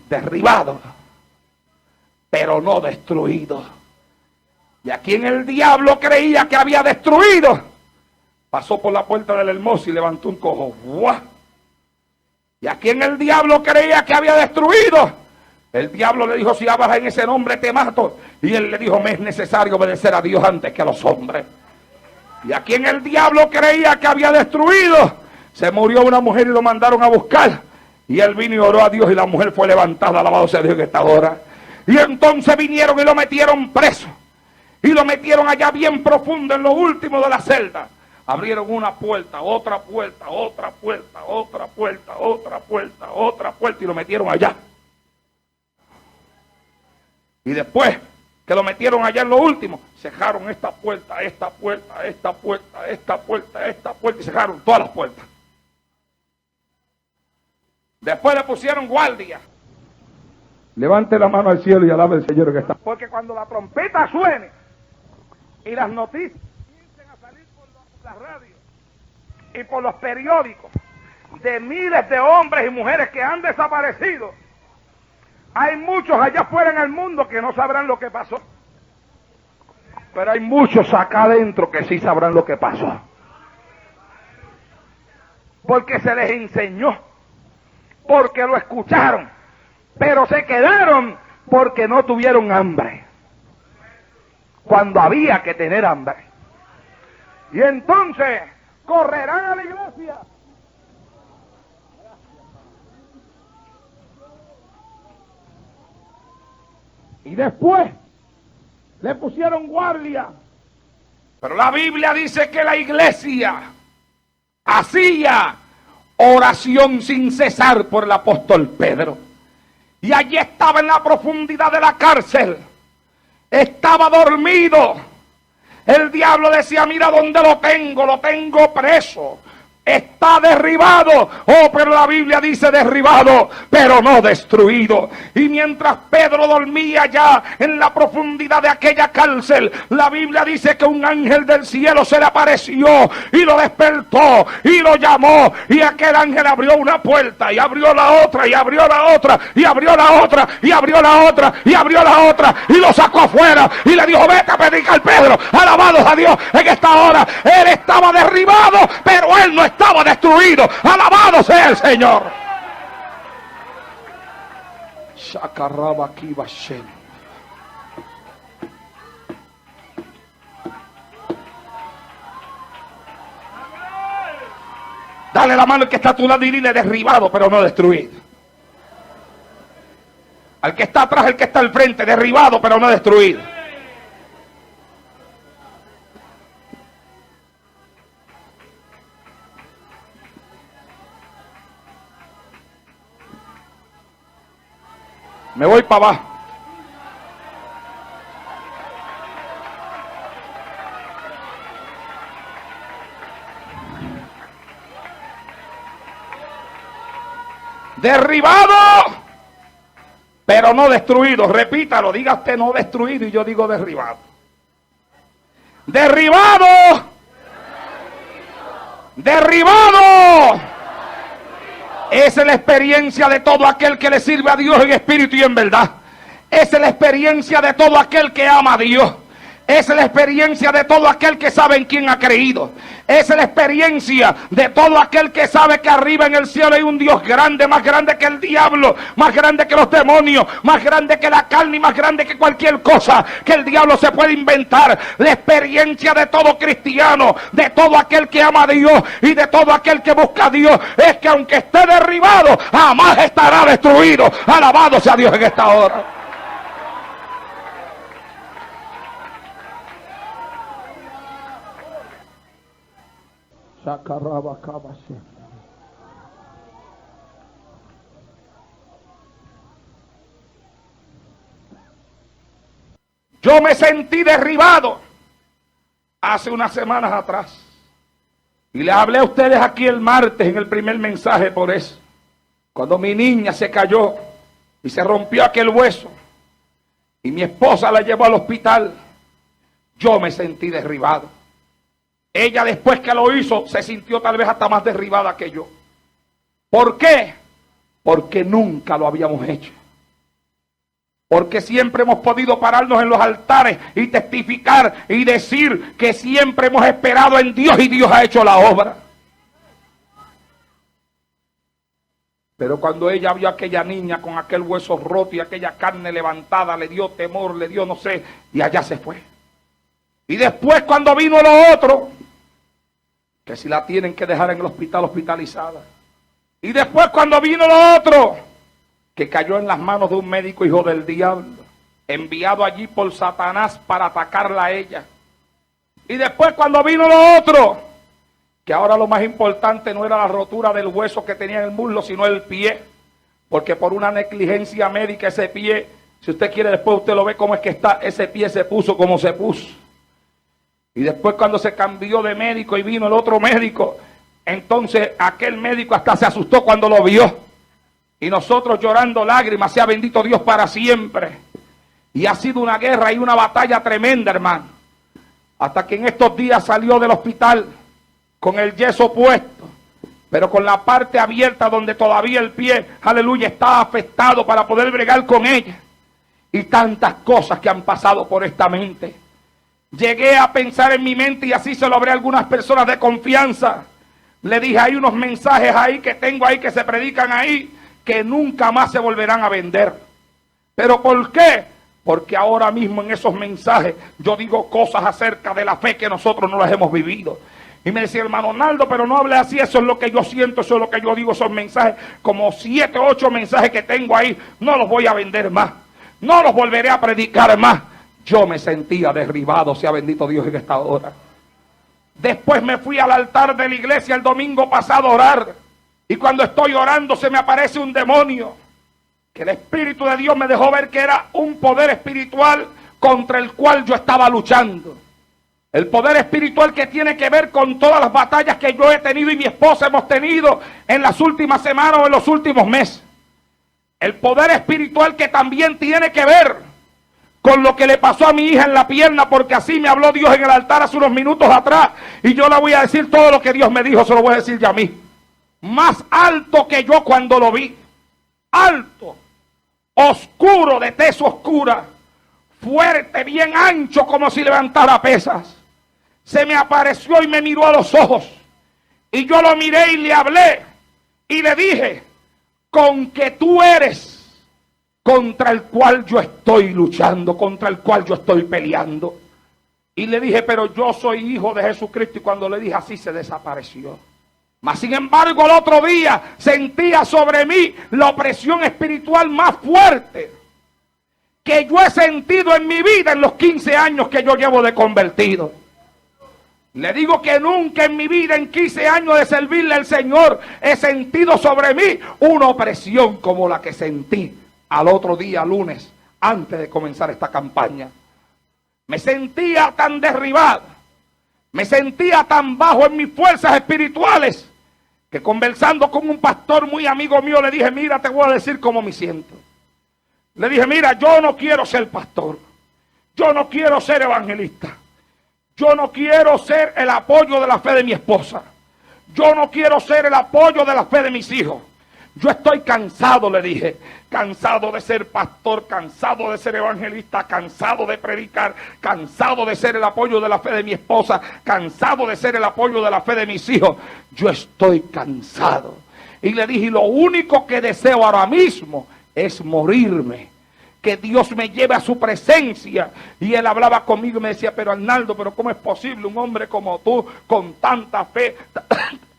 Derribado, pero no destruido. Y a quien el diablo creía que había destruido, pasó por la puerta del hermoso y levantó un cojo. ¡Buah! Y a quien el diablo creía que había destruido, el diablo le dijo: si hablas en ese nombre te mato. Y él le dijo: me es necesario obedecer a Dios antes que a los hombres. Y a quien el diablo creía que había destruido, se murió una mujer y lo mandaron a buscar. Y él vino y oró a Dios y la mujer fue levantada. Alabado sea Dios en esta hora. Y entonces vinieron y lo metieron preso. Y lo metieron allá bien profundo, en lo último de la celda. Abrieron una puerta, otra puerta, otra puerta, otra puerta, otra puerta, otra puerta, y lo metieron allá. Y después que lo metieron allá en lo último, cerraron esta puerta, esta puerta, esta puerta, esta puerta, esta puerta, y cerraron todas las puertas. Después le pusieron guardia. Levante la mano al cielo y alabe al Señor que está. Porque cuando la trompeta suene y las noticias comiencen a salir por la radio y por los periódicos de miles de hombres y mujeres que han desaparecido, hay muchos allá afuera en el mundo que no sabrán lo que pasó. Pero hay muchos acá adentro que sí sabrán lo que pasó. Porque se les enseñó. Porque lo escucharon, pero se quedaron porque no tuvieron hambre. cuando había que tener hambre. Y entonces correrán a la iglesia. Y después le pusieron guardia. Pero la Biblia dice que la iglesia hacía oración sin cesar por el apóstol Pedro. Y allí estaba en la profundidad de la cárcel. Estaba dormido. El diablo decía, mira dónde lo tengo preso. Está derribado. Oh, pero la Biblia dice derribado, pero no destruido. Y mientras Pedro dormía ya en la profundidad de aquella cárcel, la Biblia dice que un ángel del cielo se le apareció y lo despertó y lo llamó. Y aquel ángel abrió una puerta y abrió la otra y abrió la otra y abrió la otra y abrió la otra y abrió la otra y lo sacó afuera y le dijo, vete a predicar, Pedro. Alabados a Dios en esta hora. Él estaba derribado, pero él no estaba destruido. Alabado sea el Señor. Dale la mano al que está a tu lado y dile derribado, pero no destruido. Al que está atrás, el que está al frente, derribado, pero no destruido. Me voy para abajo. Derribado, pero no destruido. Repítalo, diga usted no destruido y yo digo derribado. Derribado. Derribado. Esa es la experiencia de todo aquel que le sirve a Dios en espíritu y en verdad. Esa es la experiencia de todo aquel que ama a Dios. Esa es la experiencia de todo aquel que sabe en quién ha creído. Esa es la experiencia de todo aquel que sabe que arriba en el cielo hay un Dios grande, más grande que el diablo, más grande que los demonios, más grande que la carne y más grande que cualquier cosa que el diablo se puede inventar. La experiencia de todo cristiano, de todo aquel que ama a Dios y de todo aquel que busca a Dios, es que aunque esté derribado, jamás estará destruido. Alabado sea Dios en esta hora. Yo me sentí derribado hace unas semanas atrás. Y les hablé a ustedes aquí el martes en el primer mensaje por eso. Cuando mi niña se cayó y se rompió aquel hueso. Y mi esposa la llevó al hospital. Yo me sentí derribado. Ella después que lo hizo se sintió tal vez hasta más derribada que yo. ¿Por qué? Porque nunca lo habíamos hecho. Porque siempre hemos podido pararnos en los altares y testificar y decir que siempre hemos esperado en Dios y Dios ha hecho la obra. Pero cuando ella vio a aquella niña con aquel hueso roto y aquella carne levantada, le dio temor, le dio no sé, y allá se fue. Y después cuando vino lo otro, que si la tienen que dejar en el hospital, hospitalizada. Y después cuando vino lo otro, que cayó en las manos de un médico hijo del diablo, enviado allí por Satanás para atacarla a ella. Y después cuando vino lo otro, que ahora lo más importante no era la rotura del hueso que tenía en el muslo, sino el pie. Porque por una negligencia médica ese pie, si usted quiere después usted lo ve cómo es que está, ese pie se puso como se puso. Y después cuando se cambió de médico y vino el otro médico, entonces aquel médico hasta se asustó cuando lo vio. Y nosotros llorando lágrimas, sea bendito Dios para siempre. Y ha sido una guerra y una batalla tremenda, hermano. Hasta que en estos días salió del hospital con el yeso puesto, pero con la parte abierta donde todavía el pie, aleluya, está afectado para poder bregar con ella. Y tantas cosas que han pasado por esta mente. Llegué a pensar en mi mente y así se lo hablé a algunas personas de confianza. Le dije, hay unos mensajes ahí que tengo ahí que se predican ahí que nunca más se volverán a vender. ¿Pero por qué? Porque ahora mismo en esos mensajes yo digo cosas acerca de la fe que nosotros no las hemos vivido. Y me decía, hermano Naldo, pero no hable así, eso es lo que yo siento, eso es lo que yo digo, esos mensajes, como 7 o 8 mensajes que tengo ahí, no los voy a vender más, no los volveré a predicar más. Yo me sentía derribado, sea bendito Dios en esta hora. Después me fui al altar de la iglesia el domingo pasado a orar, y cuando estoy orando se me aparece un demonio, que el Espíritu de Dios me dejó ver que era un poder espiritual contra el cual yo estaba luchando. El poder espiritual que tiene que ver con todas las batallas que yo he tenido y mi esposa hemos tenido en las últimas semanas o en los últimos meses. El poder espiritual que también tiene que ver con lo que le pasó a mi hija en la pierna, porque así me habló Dios en el altar hace unos minutos atrás. Y yo le voy a decir todo lo que Dios me dijo, se lo voy a decir ya a mí. Más alto que yo cuando lo vi. Alto, oscuro, de tez oscura, fuerte, bien ancho, como si levantara pesas. Se me apareció y me miró a los ojos. Y yo lo miré y le hablé. Y le dije, con que tú eres contra el cual yo estoy luchando, contra el cual yo estoy peleando. Y le dije, pero yo soy hijo de Jesucristo. Y cuando le dije así, se desapareció. Mas sin embargo, el otro día sentía sobre mí la opresión espiritual más fuerte que yo he sentido en mi vida en los 15 años que yo llevo de convertido. Le digo que nunca en mi vida, en 15 años de servirle al Señor, he sentido sobre mí una opresión como la que sentí al otro día, lunes, antes de comenzar esta campaña. Me sentía tan derribado, me sentía tan bajo en mis fuerzas espirituales, que conversando con un pastor muy amigo mío, le dije, mira, te voy a decir cómo me siento. Le dije, mira, yo no quiero ser pastor, yo no quiero ser evangelista. Yo no quiero ser el apoyo de la fe de mi esposa. Yo no quiero ser el apoyo de la fe de mis hijos. Yo estoy cansado, le dije. Cansado de ser pastor, cansado de ser evangelista, cansado de predicar, cansado de ser el apoyo de la fe de mi esposa, cansado de ser el apoyo de la fe de mis hijos. Yo estoy cansado. Y le dije, lo único que deseo ahora mismo es morirme. Que Dios me lleve a su presencia. Y él hablaba conmigo y me decía, pero Arnaldo, pero ¿cómo es posible un hombre como tú, con tanta fe,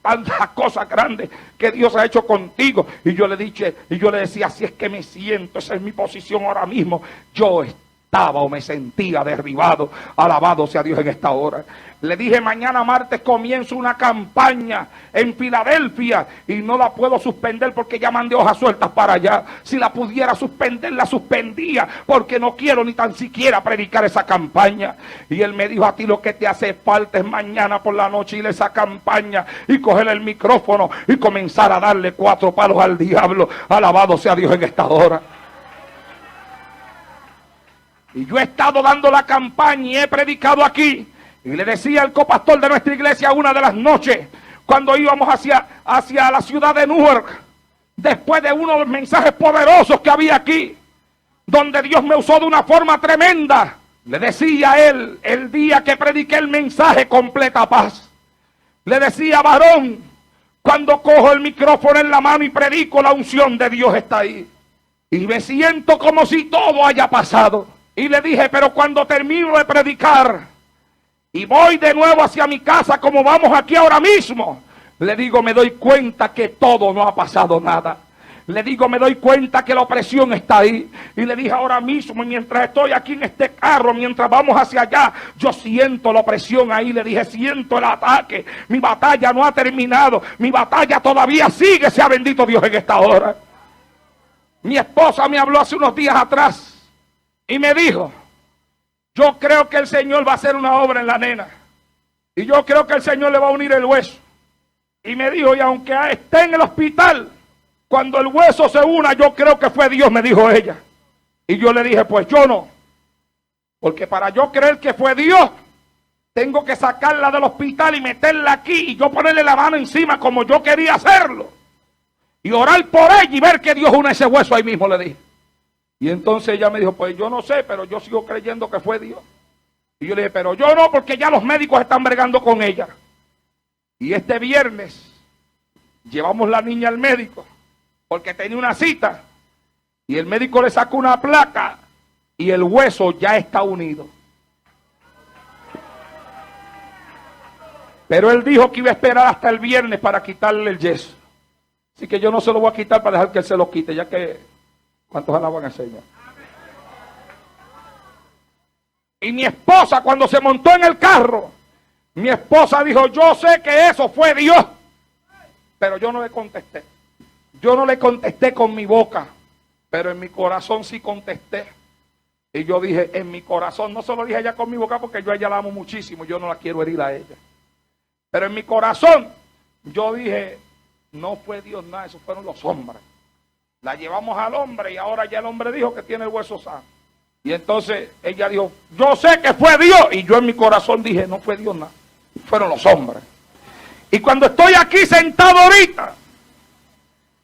tantas cosas grandes que Dios ha hecho contigo? Y yo le decía, así es que me siento, esa es mi posición ahora mismo. Yo estaba o me sentía derribado. Alabado sea Dios en esta hora. Le dije, mañana martes comienzo una campaña en Filadelfia y no la puedo suspender porque ya mandé hojas sueltas para allá. Si la pudiera suspender, la suspendía, porque no quiero ni tan siquiera predicar esa campaña. Y él me dijo, a ti lo que te hace falta es mañana por la noche ir a esa campaña y coger el micrófono y comenzar a darle 4 palos al diablo. Alabado sea Dios en esta hora. Y yo he estado dando la campaña y he predicado aquí. Y le decía al copastor de nuestra iglesia una de las noches, cuando íbamos hacia la ciudad de Newark, después de uno de los mensajes poderosos que había aquí, donde Dios me usó de una forma tremenda, le decía a él, el día que prediqué el mensaje completa paz, le decía, varón, cuando cojo el micrófono en la mano y predico, la unción de Dios está ahí. Y me siento como si todo haya pasado. Y le dije, pero cuando termino de predicar y voy de nuevo hacia mi casa, como vamos aquí ahora mismo, le digo, me doy cuenta que todo no ha pasado nada. Le digo, me doy cuenta que la opresión está ahí. Y le dije, ahora mismo, mientras estoy aquí en este carro, mientras vamos hacia allá, yo siento la opresión ahí. Le dije, siento el ataque. Mi batalla no ha terminado. Mi batalla todavía sigue, sea bendito Dios en esta hora. Mi esposa me habló hace unos días atrás y me dijo, yo creo que el Señor va a hacer una obra en la nena. Y yo creo que el Señor le va a unir el hueso. Y me dijo, y aunque esté en el hospital, cuando el hueso se una, yo creo que fue Dios, me dijo ella. Y yo le dije, pues yo no. Porque para yo creer que fue Dios, tengo que sacarla del hospital y meterla aquí. Y yo ponerle la mano encima como yo quería hacerlo. Y orar por ella y ver que Dios une ese hueso ahí mismo, le dije. Y entonces ella me dijo, pues yo no sé, pero yo sigo creyendo que fue Dios. Y yo le dije, pero yo no, porque ya los médicos están bregando con ella. Y este viernes llevamos la niña al médico, porque tenía una cita. Y el médico le sacó una placa y el hueso ya está unido. Pero él dijo que iba a esperar hasta el viernes para quitarle el yeso. Así que yo no se lo voy a quitar para dejar que él se lo quite, ya que... ¿Cuántos alaban al Señor? Y mi esposa, cuando se montó en el carro, mi esposa dijo, yo sé que eso fue Dios. Pero yo no le contesté. Yo no le contesté con mi boca, pero en mi corazón sí contesté. Y yo dije, en mi corazón, no se lo dije a ella con mi boca porque yo a ella la amo muchísimo, yo no la quiero herir a ella. Pero en mi corazón, yo dije, no fue Dios nada, esos fueron los hombres. La llevamos al hombre y ahora ya el hombre dijo que tiene el hueso sano. Y entonces ella dijo, yo sé que fue Dios. Y yo en mi corazón dije, no fue Dios nada, fueron los hombres. Y cuando estoy aquí sentado ahorita,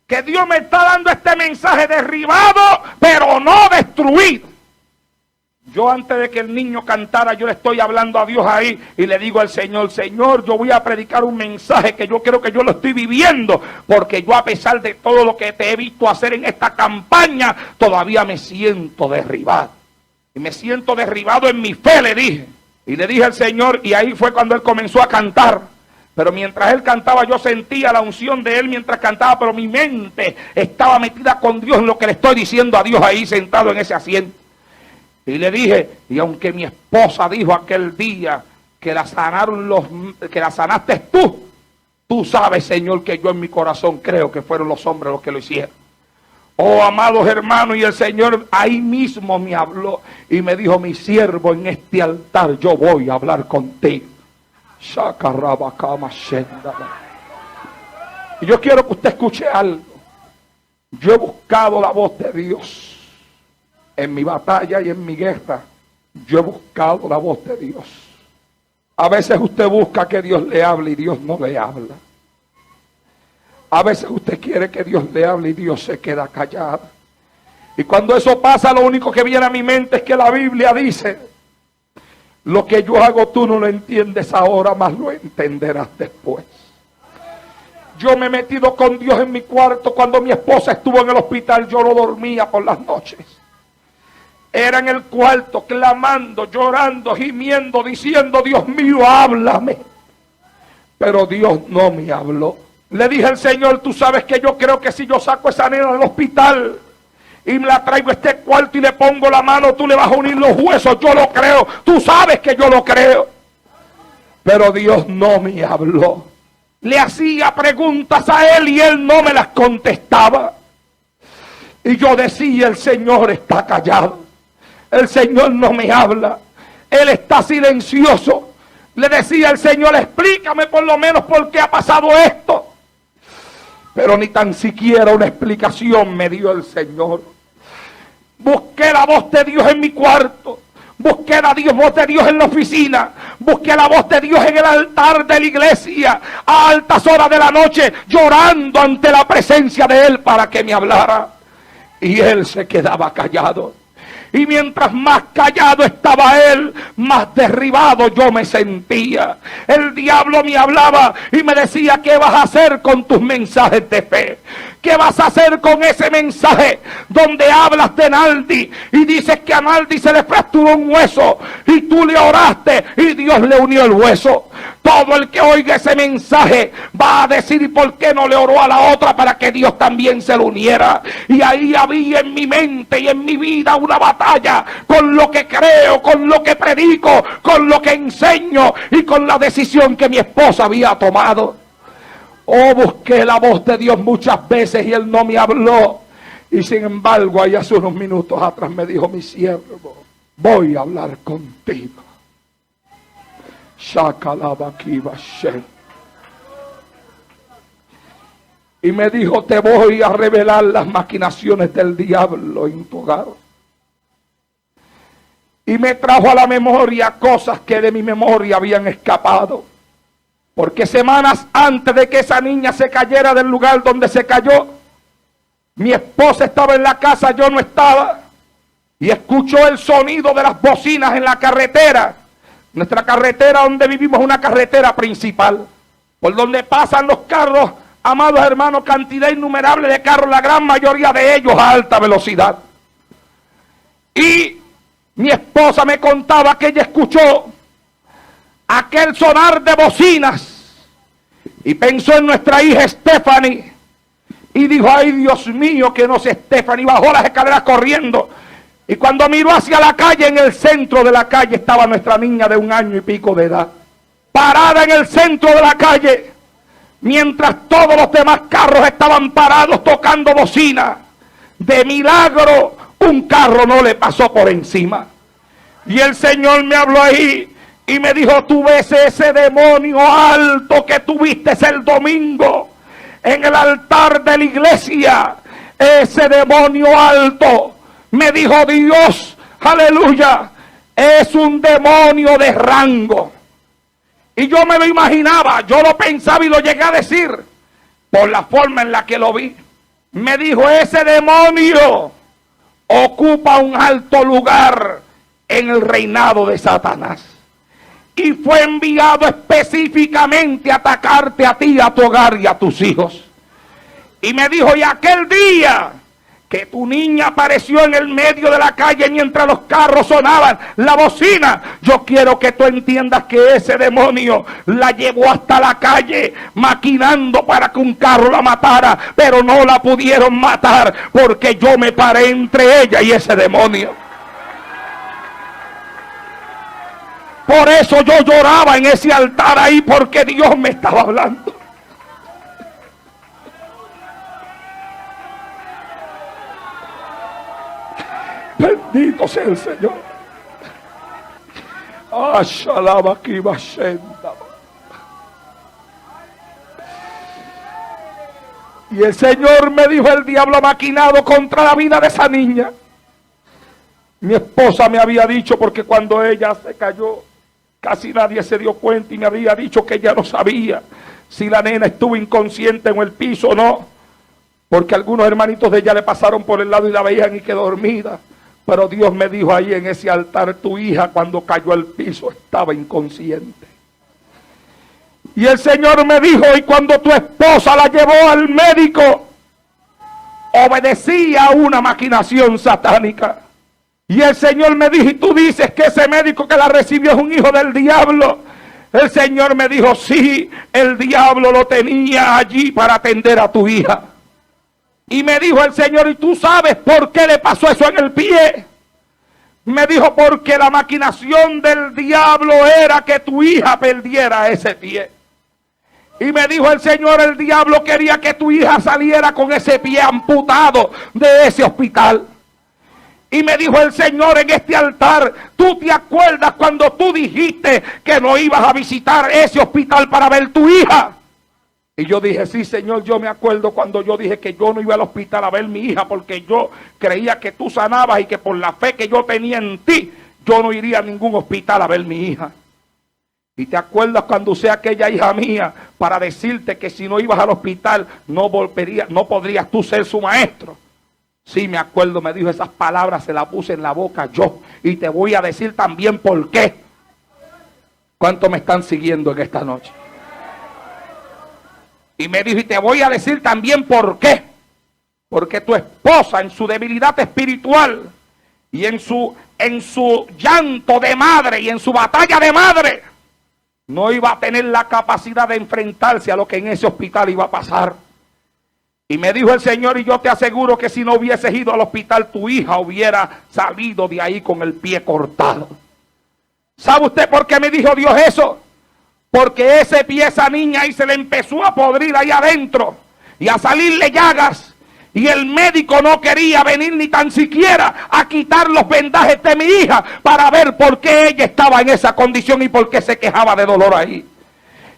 que Dios me está dando este mensaje derribado, pero no destruido. Yo antes de que el niño cantara, yo le estoy hablando a Dios ahí y le digo al Señor, Señor, yo voy a predicar un mensaje que yo creo que yo lo estoy viviendo, porque yo a pesar de todo lo que te he visto hacer en esta campaña, todavía me siento derribado. Y me siento derribado en mi fe, le dije. Y le dije al Señor, y ahí fue cuando él comenzó a cantar. Pero mientras él cantaba, yo sentía la unción de él mientras cantaba, pero mi mente estaba metida con Dios en lo que le estoy diciendo a Dios ahí sentado en ese asiento. Y le dije, y aunque mi esposa dijo aquel día que la sanaste tú, tú sabes, Señor, que yo en mi corazón creo que fueron los hombres los que lo hicieron. Oh, amados hermanos, y el Señor ahí mismo me habló y me dijo, mi siervo, en este altar yo voy a hablar contigo. Y yo quiero que usted escuche algo. Yo he buscado la voz de Dios. En mi batalla y en mi guerra, yo he buscado la voz de Dios. A veces usted busca que Dios le hable y Dios no le habla. A veces usted quiere que Dios le hable y Dios se queda callado. Y cuando eso pasa, lo único que viene a mi mente es que la Biblia dice, lo que yo hago tú no lo entiendes ahora, mas lo entenderás después. Yo me he metido con Dios en mi cuarto. Cuando mi esposa estuvo en el hospital, yo no dormía por las noches. Era en el cuarto clamando, llorando, gimiendo, diciendo, Dios mío, háblame. Pero Dios no me habló. Le dije al Señor, tú sabes que yo creo que si yo saco esa nena del hospital y me la traigo a este cuarto y le pongo la mano, tú le vas a unir los huesos. Yo lo creo, tú sabes que yo lo creo. Pero Dios no me habló. Le hacía preguntas a él y él no me las contestaba. Y yo decía, el Señor está callado. El Señor no me habla. Él está silencioso. Le decía al Señor, explícame por lo menos por qué ha pasado esto. Pero ni tan siquiera una explicación me dio el Señor. Busqué la voz de Dios en mi cuarto. Busqué la voz de Dios en la oficina. Busqué la voz de Dios en el altar de la iglesia. A altas horas de la noche, llorando ante la presencia de Él para que me hablara. Y Él se quedaba callado. Y mientras más callado estaba él, más derribado yo me sentía. El diablo me hablaba y me decía, ¿qué vas a hacer con tus mensajes de fe? ¿Qué vas a hacer con ese mensaje donde hablas de Naldi y dices que a Naldi se le fracturó un hueso y tú le oraste y Dios le unió el hueso? Todo el que oiga ese mensaje va a decir, ¿por qué no le oró a la otra para que Dios también se lo uniera? Y ahí había en mi mente y en mi vida una batalla con lo que creo, con lo que predico, con lo que enseño y con la decisión que mi esposa había tomado. Oh, busqué la voz de Dios muchas veces y Él no me habló. Y sin embargo, ahí hace unos minutos atrás me dijo, mi siervo, voy a hablar contigo. Y me dijo, te voy a revelar las maquinaciones del diablo en tu hogar. Y me trajo a la memoria cosas que de mi memoria habían escapado. Porque semanas antes de que esa niña se cayera del lugar donde se cayó, mi esposa estaba en la casa, yo no estaba. Y escuchó el sonido de las bocinas en la carretera. Nuestra carretera donde vivimos es una carretera principal, por donde pasan los carros, amados hermanos, cantidad innumerable de carros, la gran mayoría de ellos a alta velocidad. Y Mi esposa me contaba que ella escuchó aquel sonar de bocinas y pensó en nuestra hija Stephanie y dijo: ay, Dios mío, que no sé Stephanie. Bajó las escaleras corriendo y cuando miró hacia la calle, en el centro de la calle estaba nuestra niña de 1 año y pico de edad, parada en el centro de la calle, mientras todos los demás carros estaban parados tocando bocina. De milagro, un carro no le pasó por encima. Y el Señor me habló ahí y me dijo: tú ves ese demonio alto que tuviste el domingo en el altar de la iglesia, ese demonio alto, me dijo Dios, aleluya, es un demonio de rango. Y yo me lo imaginaba, yo lo pensaba y lo llegué a decir por la forma en la que lo vi. Me dijo: ese demonio ocupa un alto lugar en el reinado de Satanás y fue enviado específicamente a atacarte a ti, a tu hogar y a tus hijos. Y me dijo: y aquel día que tu niña apareció en el medio de la calle mientras los carros sonaban la bocina, yo quiero que tú entiendas que ese demonio la llevó hasta la calle maquinando para que un carro la matara, pero no la pudieron matar porque yo me paré entre ella y ese demonio. Por eso yo lloraba en ese altar ahí, porque Dios me estaba hablando. Bendito sea el Señor. Y el Señor me dijo: el diablo ha maquinado contra la vida de esa niña. Mi esposa me había dicho, porque cuando ella se cayó, casi nadie se dio cuenta, y me había dicho que ella no sabía si la nena estuvo inconsciente en el piso o no, porque algunos hermanitos de ella le pasaron por el lado y la veían y quedó dormida. Pero Dios me dijo ahí en ese altar: tu hija cuando cayó al piso estaba inconsciente. Y el Señor me dijo: y cuando tu esposa la llevó al médico, obedecía a una maquinación satánica. Y el Señor me dijo: y tú dices que ese médico que la recibió es un hijo del diablo. El Señor me dijo: sí, el diablo lo tenía allí para atender a tu hija. Y me dijo el Señor: ¿y tú sabes por qué le pasó eso en el pie? Me dijo: porque la maquinación del diablo era que tu hija perdiera ese pie. Y me dijo el Señor: el diablo quería que tu hija saliera con ese pie amputado de ese hospital. Y me dijo el Señor en este altar: ¿tú te acuerdas cuando tú dijiste que no ibas a visitar ese hospital para ver tu hija? Y yo dije: sí, Señor, yo me acuerdo cuando yo dije que yo no iba al hospital a ver mi hija, porque yo creía que tú sanabas y que por la fe que yo tenía en ti, yo no iría a ningún hospital a ver mi hija. Y te acuerdas cuando usé aquella hija mía para decirte que si no ibas al hospital no podrías tú ser su maestro. Sí, me acuerdo, me dijo esas palabras, se las puse en la boca yo. Y te voy a decir también por qué. ¿Cuántos me están siguiendo en esta noche? Y me dijo: y te voy a decir también por qué. Porque tu esposa, en su debilidad espiritual y en su llanto de madre y en su batalla de madre, no iba a tener la capacidad de enfrentarse a lo que en ese hospital iba a pasar. Y me dijo el Señor: y yo te aseguro que si no hubieses ido al hospital, tu hija hubiera salido de ahí con el pie cortado. ¿Sabe usted por qué me dijo Dios eso? Porque ese pie, esa niña ahí se le empezó a podrir ahí adentro y a salirle llagas. Y el médico no quería venir ni tan siquiera a quitar los vendajes de mi hija para ver por qué ella estaba en esa condición y por qué se quejaba de dolor ahí.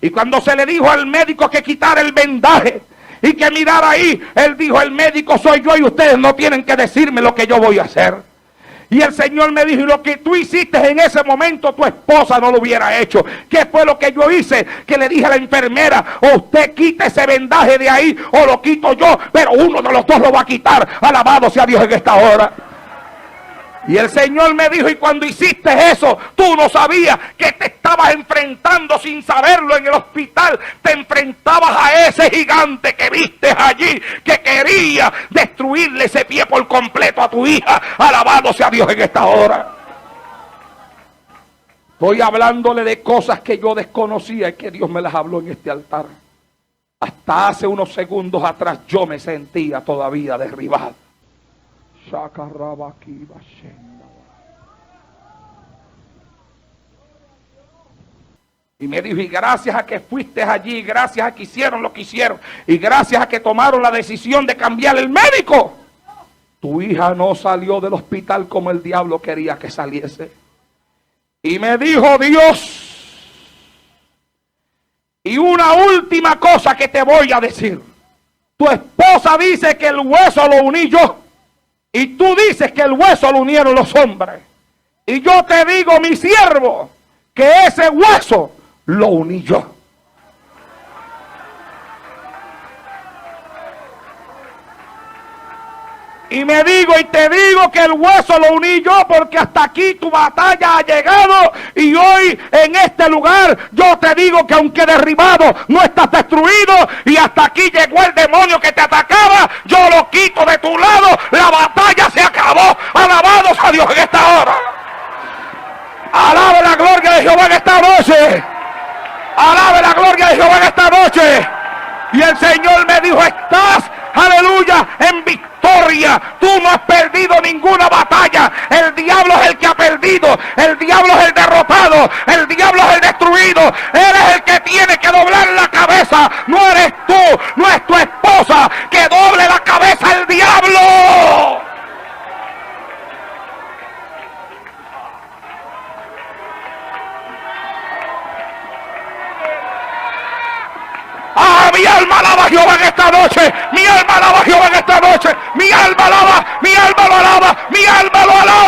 Y cuando se le dijo al médico que quitara el vendaje y que mirara ahí, él dijo: el médico soy yo y ustedes no tienen que decirme lo que yo voy a hacer. Y el Señor me dijo: y lo que tú hiciste en ese momento, tu esposa no lo hubiera hecho. ¿Qué fue lo que yo hice? Que le dije a la enfermera: o usted quita ese vendaje de ahí o lo quito yo, pero uno de los dos lo va a quitar. Alabado sea Dios en esta hora. Y el Señor me dijo: y cuando hiciste eso, tú no sabías que te estabas enfrentando sin saberlo en el hospital. Te enfrentabas a ese gigante que viste allí, que quería destruirle ese pie por completo a tu hija. Alabado sea Dios en esta hora. Estoy hablándole de cosas que yo desconocía y que Dios me las habló en este altar. Hasta hace unos segundos atrás yo me sentía todavía derribado. Y me dijo, y gracias a que fuiste allí, gracias a que hicieron lo que hicieron, y gracias a que tomaron la decisión de cambiar el médico, tu hija no salió del hospital como el diablo quería que saliese. Y me dijo Dios, y una última cosa que te voy a decir. Tu esposa dice que el hueso lo uní yo, y tú dices que el hueso lo unieron los hombres. Y yo te digo, mi siervo, que ese hueso lo uní yo. Y me digo y te digo que el hueso lo uní yo, porque hasta aquí tu batalla ha llegado. Y hoy en este lugar yo te digo que aunque derribado no estás destruido. Y hasta aquí llegó el demonio que te atacaba. Yo lo quito de tu lado. La batalla se acabó. Alabados a Dios en esta hora. Alabe la gloria de Jehová en esta noche. Alabe la gloria de Jehová en esta noche. Y el Señor me dijo, estás, aleluya, en victoria. Tú no has perdido ninguna batalla. El diablo es el que ha perdido. El diablo es el derrotado. El diablo es el destruido. Eres el que tiene que doblar la cabeza. No eres tú, no es tu esposa. Que doble la cabeza al diablo. Ah, mi alma alaba a Jehová en esta noche. Mi alma alaba a Jehová en esta noche. Mi alma alaba, mi alma lo alaba, mi alma lo alaba.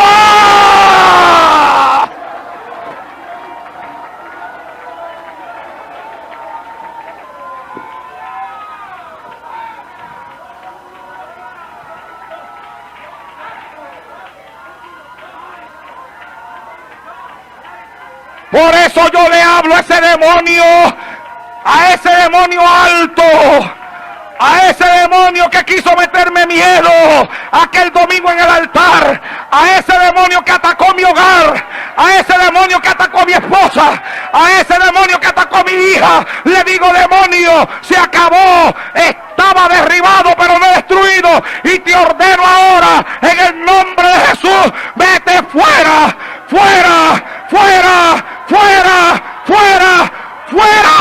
Por eso yo le hablo a ese demonio. A ese demonio alto, a ese demonio que quiso meterme miedo aquel domingo en el altar, a ese demonio que atacó mi hogar, a ese demonio que atacó a mi esposa, a ese demonio que atacó a mi hija, le digo, demonio, se acabó, estaba derribado pero no destruido, y te ordeno ahora en el nombre de Jesús, vete fuera, fuera, fuera, fuera, fuera, ¡fuera!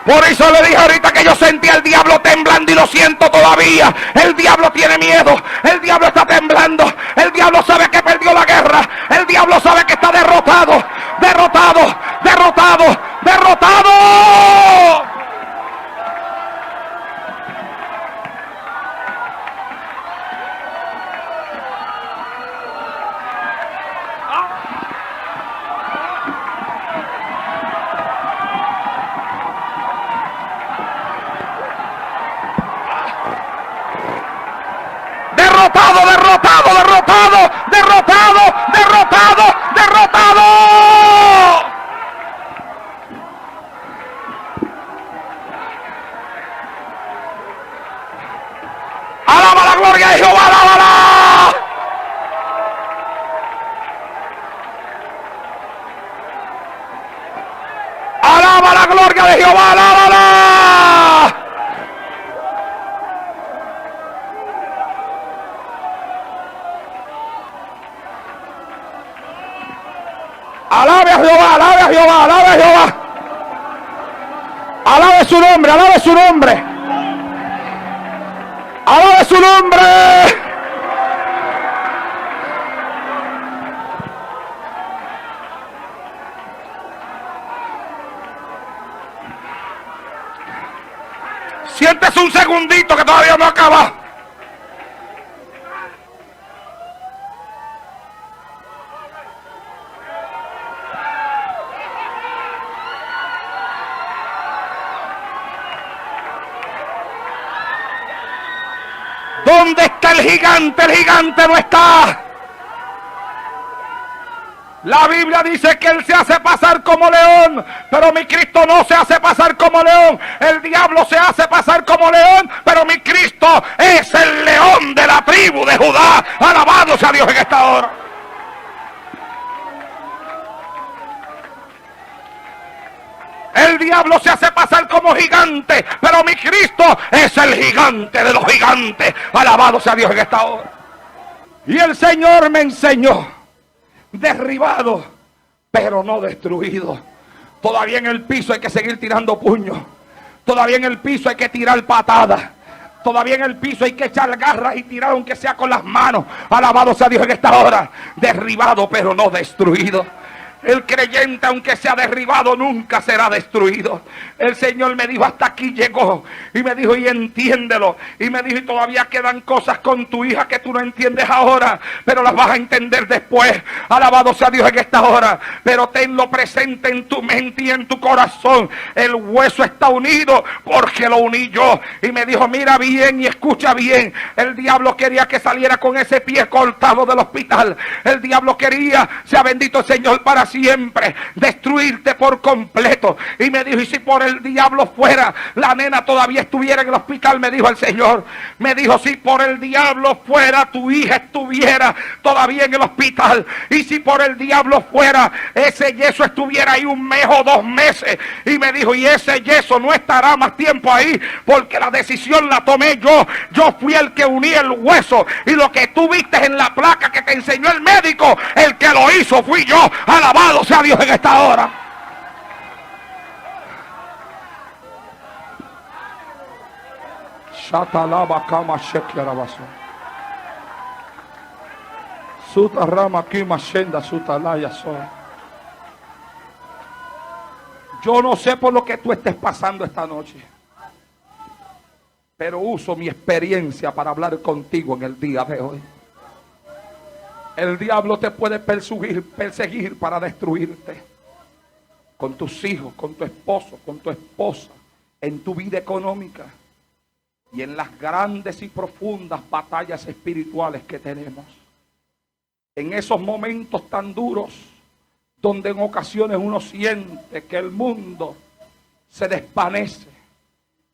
Por eso le dije ahorita que yo sentía al diablo temblando y lo siento todavía. El diablo tiene miedo, el diablo está temblando, el diablo sabe que perdió la guerra, el diablo sabe que está derrotado, derrotado, derrotado, derrotado. Derrotado, derrotado, derrotado, derrotado, derrotado, derrotado. Alaba la gloria de Jehová, alábala. Alaba la gloria de Jehová, alábala. Alabe a Jehová, alabe a Jehová, alabe a Jehová. Alabe su nombre, alabe su nombre. Alabe su nombre. Siéntese un segundito que todavía no acaba. ¿Dónde está el gigante? El gigante no está. La Biblia dice que Él se hace pasar como león, pero mi Cristo no se hace pasar como león. El diablo se hace pasar como león, pero mi Cristo es el león de la tribu de Judá. Alabado sea Dios en esta hora. El diablo se hace pasar como gigante, pero mi Cristo es el gigante de los gigantes. Alabado sea Dios en esta hora. Y el Señor me enseñó: derribado, pero no destruido. Todavía en el piso hay que seguir tirando puños. Todavía en el piso hay que tirar patadas. Todavía en el piso hay que echar garras y tirar aunque sea con las manos. Alabado sea Dios en esta hora. Derribado, pero no destruido. El creyente, aunque sea derribado, nunca será destruido. El Señor me dijo: hasta aquí llegó. Y me dijo: y entiéndelo. Y me dijo: y todavía quedan cosas con tu hija que tú no entiendes ahora, pero las vas a entender después. Alabado sea Dios en esta hora. Pero tenlo presente en tu mente y en tu corazón. El hueso está unido porque lo uní yo. Y me dijo: mira bien y escucha bien. El diablo quería que saliera con ese pie cortado del hospital. El diablo quería, sea bendito el Señor para siempre, destruirte por completo. Y me dijo: y si por el diablo fuera, la nena todavía estuviera en el hospital. Me dijo el Señor, me dijo: si por el diablo fuera, tu hija estuviera todavía en el hospital. Y si por el diablo fuera, ese yeso estuviera ahí 1 mes o 2 meses. Y me dijo: y ese yeso no estará más tiempo ahí, porque la decisión la tomé yo. Yo fui el que uní el hueso, y lo que tú viste en la placa que te enseñó el médico, el que lo hizo fui yo. Alabado sea Dios en esta hora. Shatalaba kama shekiarabaso. Sutarama kima shenda sutalaya so. Yo no sé por lo que tú estés pasando esta noche, pero uso mi experiencia para hablar contigo en el día de hoy. El diablo te puede perseguir para destruirte. Con tus hijos, con tu esposo, con tu esposa, en tu vida económica y en las grandes y profundas batallas espirituales que tenemos. En esos momentos tan duros, donde en ocasiones uno siente que el mundo se desvanece,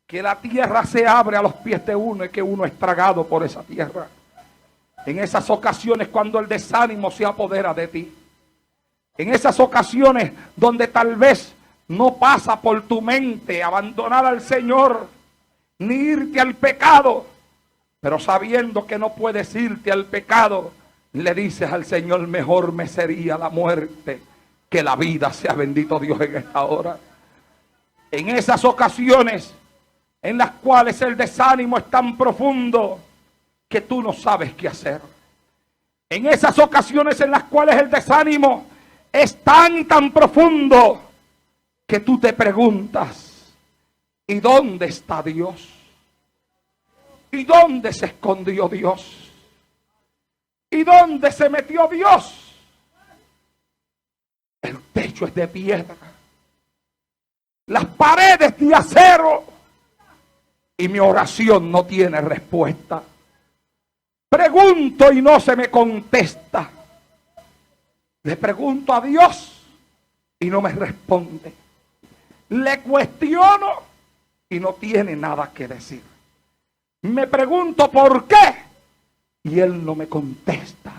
que la tierra se abre a los pies de uno y que uno es tragado por esa tierra. En esas ocasiones cuando el desánimo se apodera de ti. En esas ocasiones donde tal vez no pasa por tu mente abandonar al Señor, ni irte al pecado. Pero sabiendo que no puedes irte al pecado, le dices al Señor: mejor me sería la muerte que la vida. Sea bendito Dios en esta hora. En esas ocasiones en las cuales el desánimo es tan profundo que tú no sabes qué hacer. En esas ocasiones en las cuales el desánimo es tan y tan profundo que tú te preguntas: ¿y dónde está Dios? ¿Y dónde se escondió Dios? ¿Y dónde se metió Dios? El techo es de piedra, las paredes de acero, y mi oración no tiene respuesta. Pregunto y no se me contesta. Le pregunto a Dios y no me responde. Le cuestiono y no tiene nada que decir. Me pregunto por qué y Él no me contesta.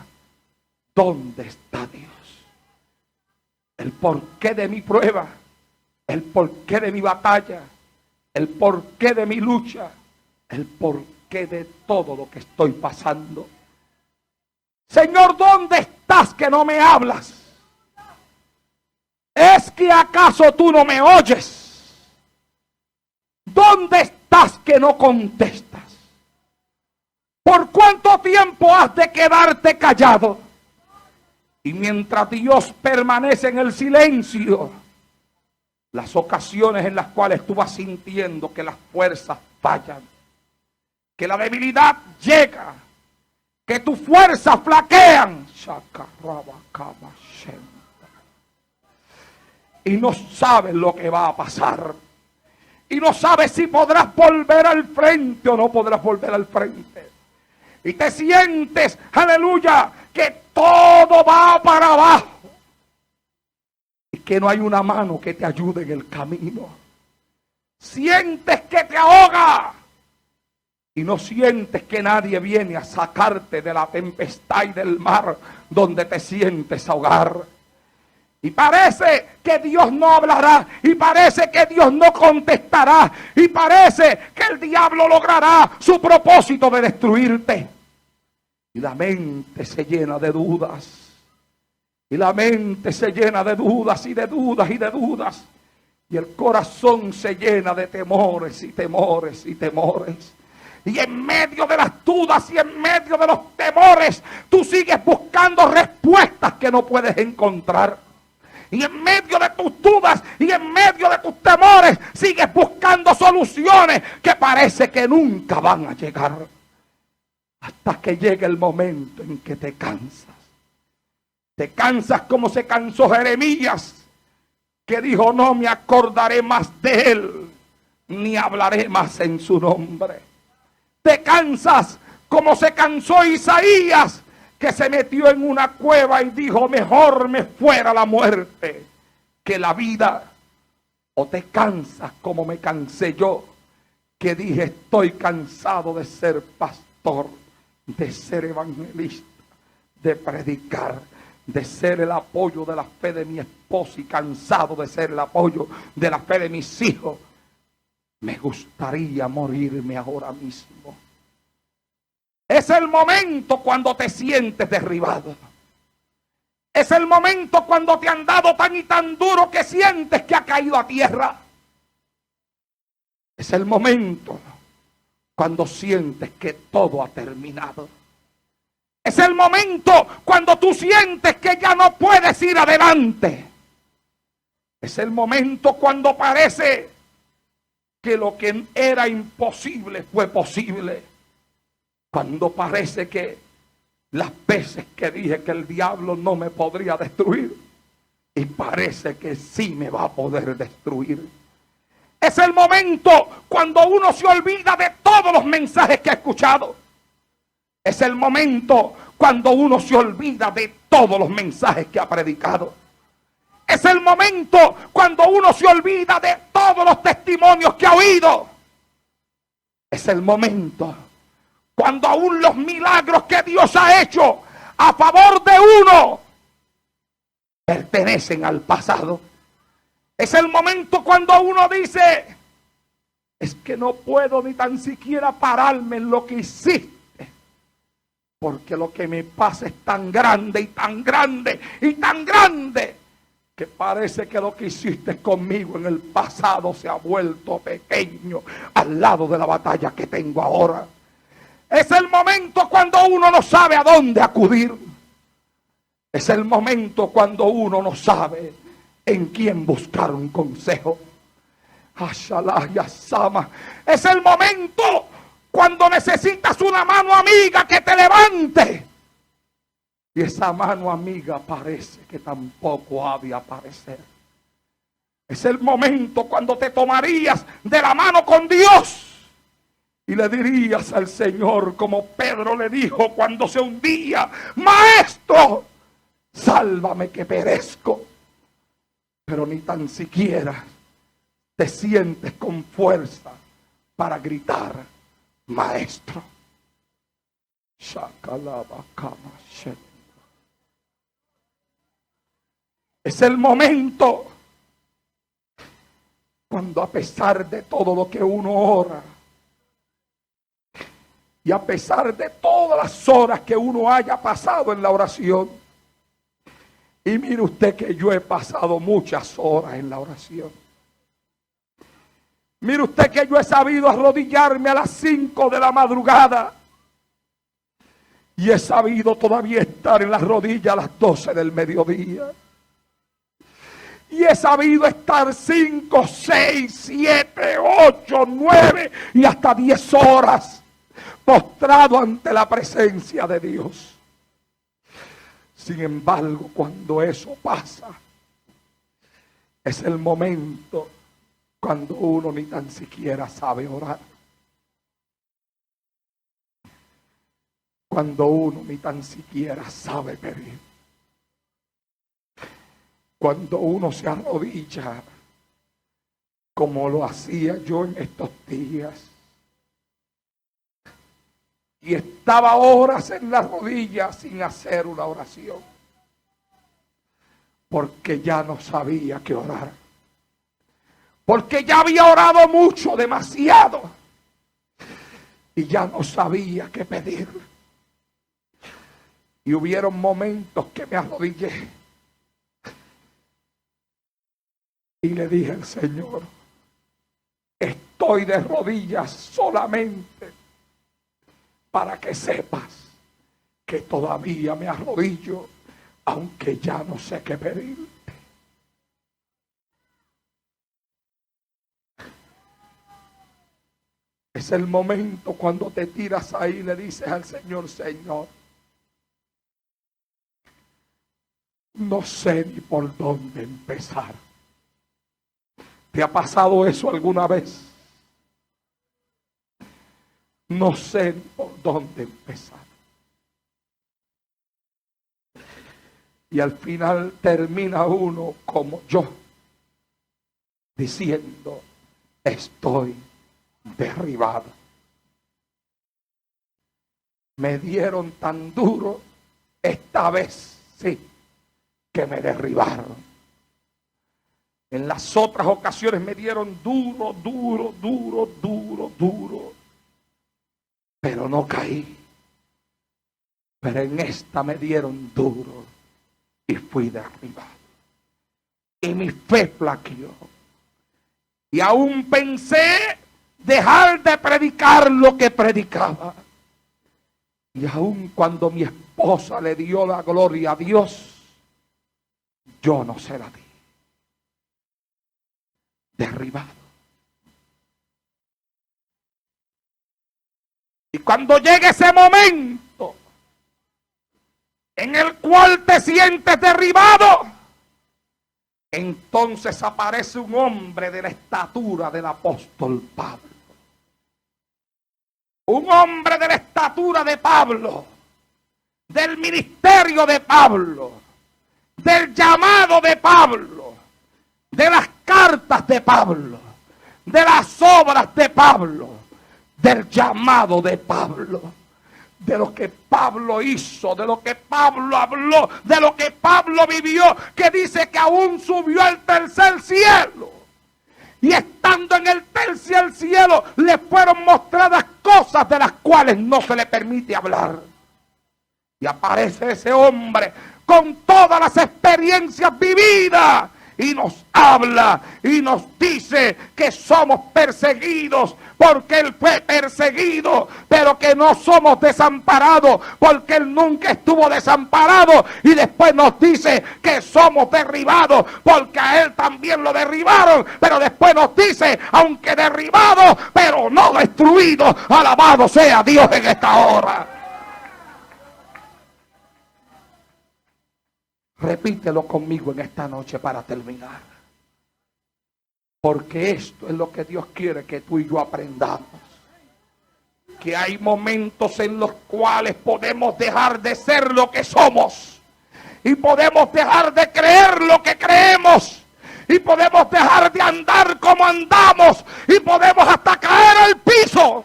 ¿Dónde está Dios? El porqué de mi prueba, el porqué de mi batalla, el porqué de mi lucha, el porqué de todo lo que estoy pasando. Señor, ¿dónde estás que no me hablas? ¿Es que acaso tú no me oyes? ¿Dónde estás que no contestas? ¿Por cuánto tiempo has de quedarte callado? Y mientras Dios permanece en el silencio, las ocasiones en las cuales tú vas sintiendo que las fuerzas fallan, que la debilidad llega, que tus fuerzas flaquean, y no sabes lo que va a pasar, y no sabes si podrás volver al frente o no podrás volver al frente, y te sientes, aleluya, que todo va para abajo, que no hay una mano que te ayude en el camino. Sientes que te ahoga y no sientes que nadie viene a sacarte de la tempestad y del mar donde te sientes ahogar. Y parece que Dios no hablará, y parece que Dios no contestará, y parece que el diablo logrará su propósito de destruirte. Y la mente se llena de dudas. Y la mente se llena de dudas y de dudas y de dudas. Y el corazón se llena de temores y temores y temores. Y en medio de las dudas y en medio de los temores, tú sigues buscando respuestas que no puedes encontrar. Y en medio de tus dudas y en medio de tus temores, sigues buscando soluciones que parece que nunca van a llegar. Hasta que llegue el momento en que te cansas. Te cansas como se cansó Jeremías, que dijo: no me acordaré más de él, ni hablaré más en su nombre. Te cansas como se cansó Isaías, que se metió en una cueva y dijo: mejor me fuera la muerte que la vida. O te cansas como me cansé yo, que dije: estoy cansado de ser pastor, de ser evangelista, de predicar, de ser el apoyo de la fe de mi esposa y cansado de ser el apoyo de la fe de mis hijos. Me gustaría morirme ahora mismo. Es el momento cuando te sientes derribado. Es el momento cuando te han dado tan y tan duro que sientes que ha caído a tierra. Es el momento cuando sientes que todo ha terminado. Es el momento cuando tú sientes que ya no puedes ir adelante. Es el momento cuando parece que lo que era imposible fue posible. Cuando parece que las veces que dije que el diablo no me podría destruir, y parece que sí me va a poder destruir. Es el momento cuando uno se olvida de todos los mensajes que ha escuchado. Es el momento cuando uno se olvida de todos los mensajes que ha predicado. Es el momento cuando uno se olvida de todos los testimonios que ha oído. Es el momento cuando aún los milagros que Dios ha hecho a favor de uno pertenecen al pasado. Es el momento cuando uno dice: es que no puedo ni tan siquiera pararme en lo que hiciste, porque lo que me pasa es tan grande y tan grande y tan grande, que parece que lo que hiciste conmigo en el pasado se ha vuelto pequeño al lado de la batalla que tengo ahora. Es el momento cuando uno no sabe a dónde acudir. Es el momento cuando uno no sabe en quién buscar un consejo. Es el momento cuando necesitas una mano amiga que te levante. Y esa mano amiga parece que tampoco ha de aparecer. Es el momento cuando te tomarías de la mano con Dios y le dirías al Señor, como Pedro le dijo cuando se hundía: Maestro, sálvame que perezco. Pero ni tan siquiera te sientes con fuerza para gritar: Maestro. Es el momento cuando, a pesar de todo lo que uno ora, y a pesar de todas las horas que uno haya pasado en la oración, y mire usted que yo he pasado muchas horas en la oración. Mire usted que yo he sabido arrodillarme a las 5 de la madrugada. Y he sabido todavía estar en las rodillas a las 12 del mediodía. Y he sabido estar 5, 6, 7, 8, 9 y hasta 10 horas postrado ante la presencia de Dios. Sin embargo, cuando eso pasa, es el momento cuando uno ni tan siquiera sabe orar. Cuando uno ni tan siquiera sabe pedir. Cuando uno se arrodilla, como lo hacía yo en estos días, y estaba horas en las rodillas sin hacer una oración, porque ya no sabía qué orar, porque ya había orado mucho, demasiado, y ya no sabía qué pedir. Y hubieron momentos que me arrodillé y le dije al Señor: estoy de rodillas solamente para que sepas que todavía me arrodillo, aunque ya no sé qué pedirte. Es el momento cuando te tiras ahí y le dices al Señor: Señor, no sé ni por dónde empezar. ¿Te ha pasado eso alguna vez? No sé ni por dónde empezar. Y al final termina uno como yo, diciendo: estoy derribado. Me dieron tan duro esta vez, sí, que me derribaron. En las otras ocasiones me dieron duro, pero no caí. Pero en esta me dieron duro y fui derribado. Y mi fe flaqueó. Y aún pensé dejar de predicar lo que predicaba. Y aún cuando mi esposa le dio la gloria a Dios, yo no se la di. Derribado. Y cuando llegue ese momento en el cual te sientes derribado, entonces aparece un hombre de la estatura del apóstol Pablo. Un hombre de la estatura de Pablo, del ministerio de Pablo, del llamado de Pablo, de las cartas de Pablo, de las obras de Pablo, del llamado de Pablo, de lo que Pablo hizo, de lo que Pablo habló, de lo que Pablo vivió, que dice que aún subió al tercer cielo. Y estando en el tercer cielo, le fueron mostradas cosas de las cuales no se le permite hablar. Y aparece ese hombre con todas las experiencias vividas y nos habla y nos dice que somos perseguidos porque Él fue perseguido, pero que no somos desamparados porque Él nunca estuvo desamparado. Y después nos dice que somos derribados porque a Él también lo derribaron, pero después nos dice: aunque derribados, pero no destruidos. Alabado sea Dios en esta hora. Repítelo conmigo en esta noche para terminar. Porque esto es lo que Dios quiere que tú y yo aprendamos. Que hay momentos en los cuales podemos dejar de ser lo que somos. Y podemos dejar de creer lo que creemos. Y podemos dejar de andar como andamos. Y podemos hasta caer al piso.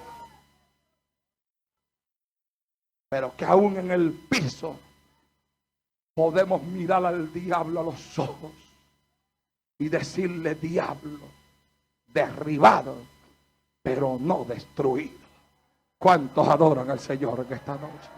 Pero que aún en el piso podemos mirar al diablo a los ojos y decirle: diablo, derribado, pero no destruido. ¿Cuántos adoran al Señor en esta noche?